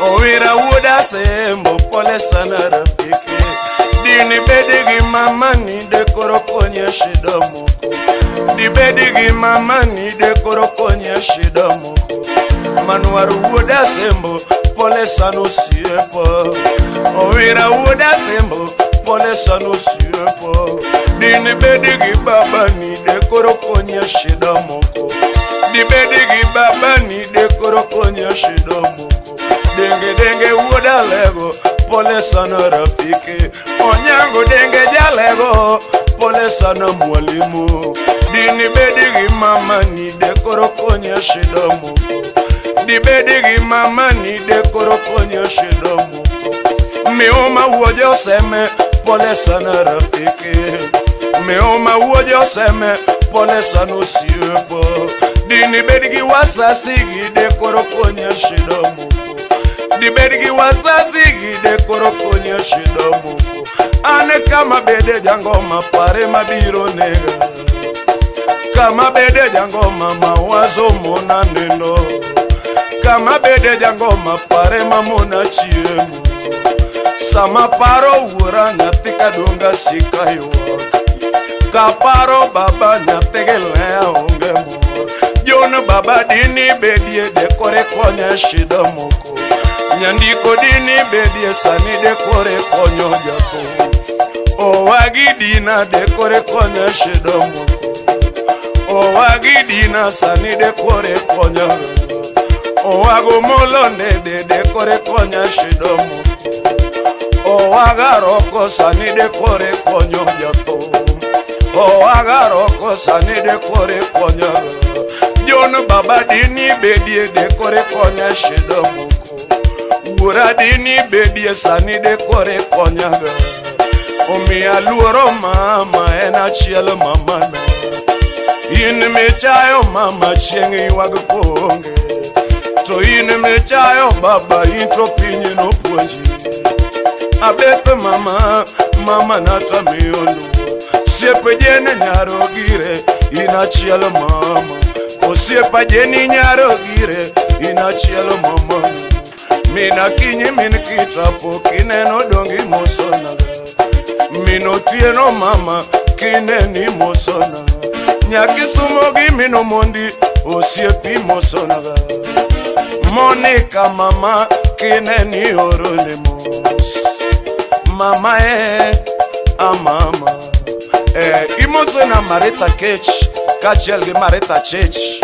Owira uoda sembo, pole sana rafiki. Dini bedigi mama ni dekoro konye shida moko. Di bedigi mama ni dekoro konye shida moko. Manuaru uoda sembo, pole sana usiepo. Owira uoda sembo, pole sana usiepo. Dini bedigi baba ni dekoro konye shida moko. Di bedigi baba ni dekoro konye shida moko. Denge denge uoda lego, pole sana rafiki. Onyango denge jalego, pole sana mwalimu. Dini bedigi mama ni dekoro konye shida moko. Di bedigi mama ni dekoro konye shida moko. Mioma uojo seme, pole sana rafiki. Mioma uojo seme, pole sana usiepo. Dini bedigi wasasigi dekoro konye shida moko. Di bedigi wasasigi dekoro konye shida moko. Ane kama bede jangoma pare mabiro nega. Kama bede jangoma mawazo mona neno. Kama bede jangoma pare mamona chiemo. Sama paro ura nyatika dunga sikayo. Kaparo baba nyategelea unge mor. Jono baba dini bedie dekore konya shida moko. Nyandiko dini bedie sani dekore konyo jato. Owagidina dekore konya shida moko. Owagidina sani dekore konya. Owagomolo nede dekore konya shida moko. Owagaroko sani dekore konyo jato. Owagaroko sani dekore konya. Jono baba dini bedie dekore konya shida moko. Ura dini bedie sani dekore konya. Omiya luoro mama en achiel mama no. In michayo mama chieng' iwag ponge. To in michayo baba intro pinyi no puonji. Abepe mama, mama nata miono. Siepe jene nyaro gire, inachiel mama. Osiepa jeni nyaro gire, inachiel mama. Mina kinyi min kitapo, kineno dongi mosona. Mino tieno mama, kineni mosona. Nyaki sumogi mino mondi, osiepi mosona. Monica mama, kineni orone mos. Mama mama imosona Marita Kech kachel gi Marita Chech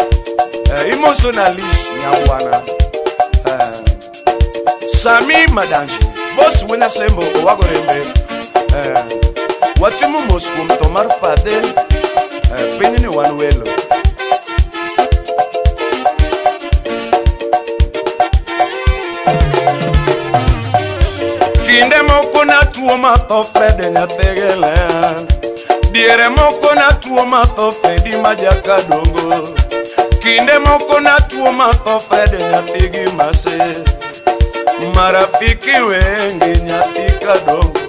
imosona Lis Nyawana Sami Madanji boss wena sembo wagorembe watimu moskum tomar pade Piny ni wan welo. Kinde moko na tuo matho Fred nyathege ler. Diere moko na tuo matho Fredi majakadongo. Kinde moko na tuo matho Fred nyathigi mase. Marafiki wengi nyathi kadongo.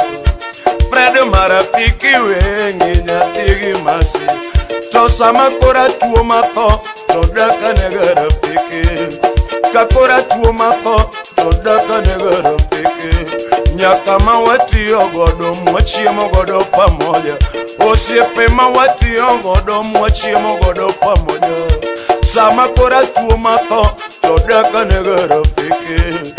Fred marafiki wengi nyathigi mase. To sama kora tuo matho to daka nega rafiki. Kakora tuo matho to daka nega rafiki. Nyaka mawatiyo godo mwachiemo godo pamoja. Osiepe mawatiyo godo mwachiemo godo pamoja. Sama kora tuo matho to daka nega rafiki.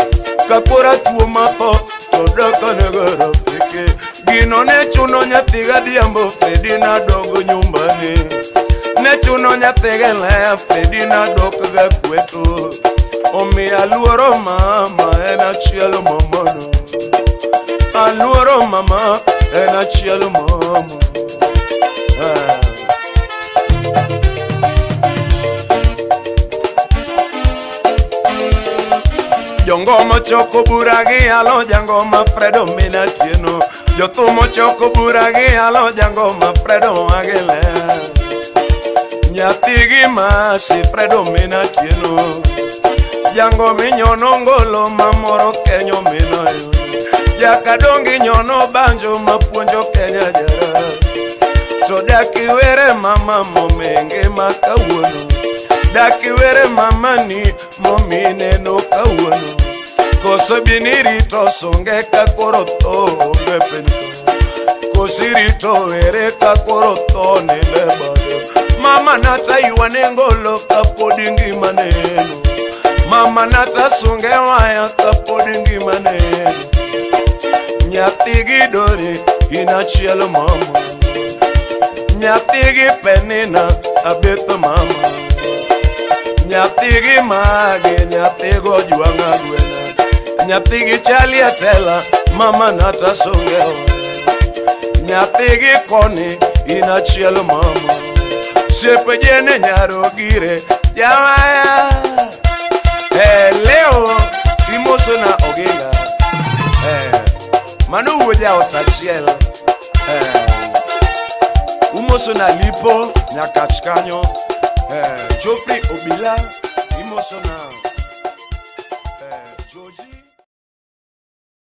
Kakora tuo matho to daka nega rafiki. Gino ne chuno nyathiga diambo Fredi na dogo nyumbani. Ne chuno nyathiga le Fredi na dogo ga kwetu. Omi aluoro mama en achiel mamano. Aluoro mama en achiel mama. Jongoma choko buragi alo jangoma Fredo minatieno. Jothumo choko buragi alo jangoma Fredo magele. Nyathigi masi Fredo minatieno. Jango minyono ngolo mamoro Kenyo minayo. Jakadongi nyono banjo mapuonjo Kenya jara. To daki were mama momenge makawuono. Daki were mama ni momine no kawuono. Koso binirito songe kakoro to bepenko. Kosirito were kakoro to nende bado. Mama nata yuane ngolo kapodi ngimaneno. Mama nata sunge waya kapodi ngimaneno. Nyathigi dore inachiel mama. Nyathigi penina abetho mama. Nyathigi mage nyathigo juanga gwena. Nyathigi chali atela mama nata sunge waya. Nyathigi koni inachiel mama. Sepe jene nyaro gire jawaya. Leo imoso na oginga. Manu uweja otachiel. Umoso na lipo nyakachkanyo. Jofri obila imoso na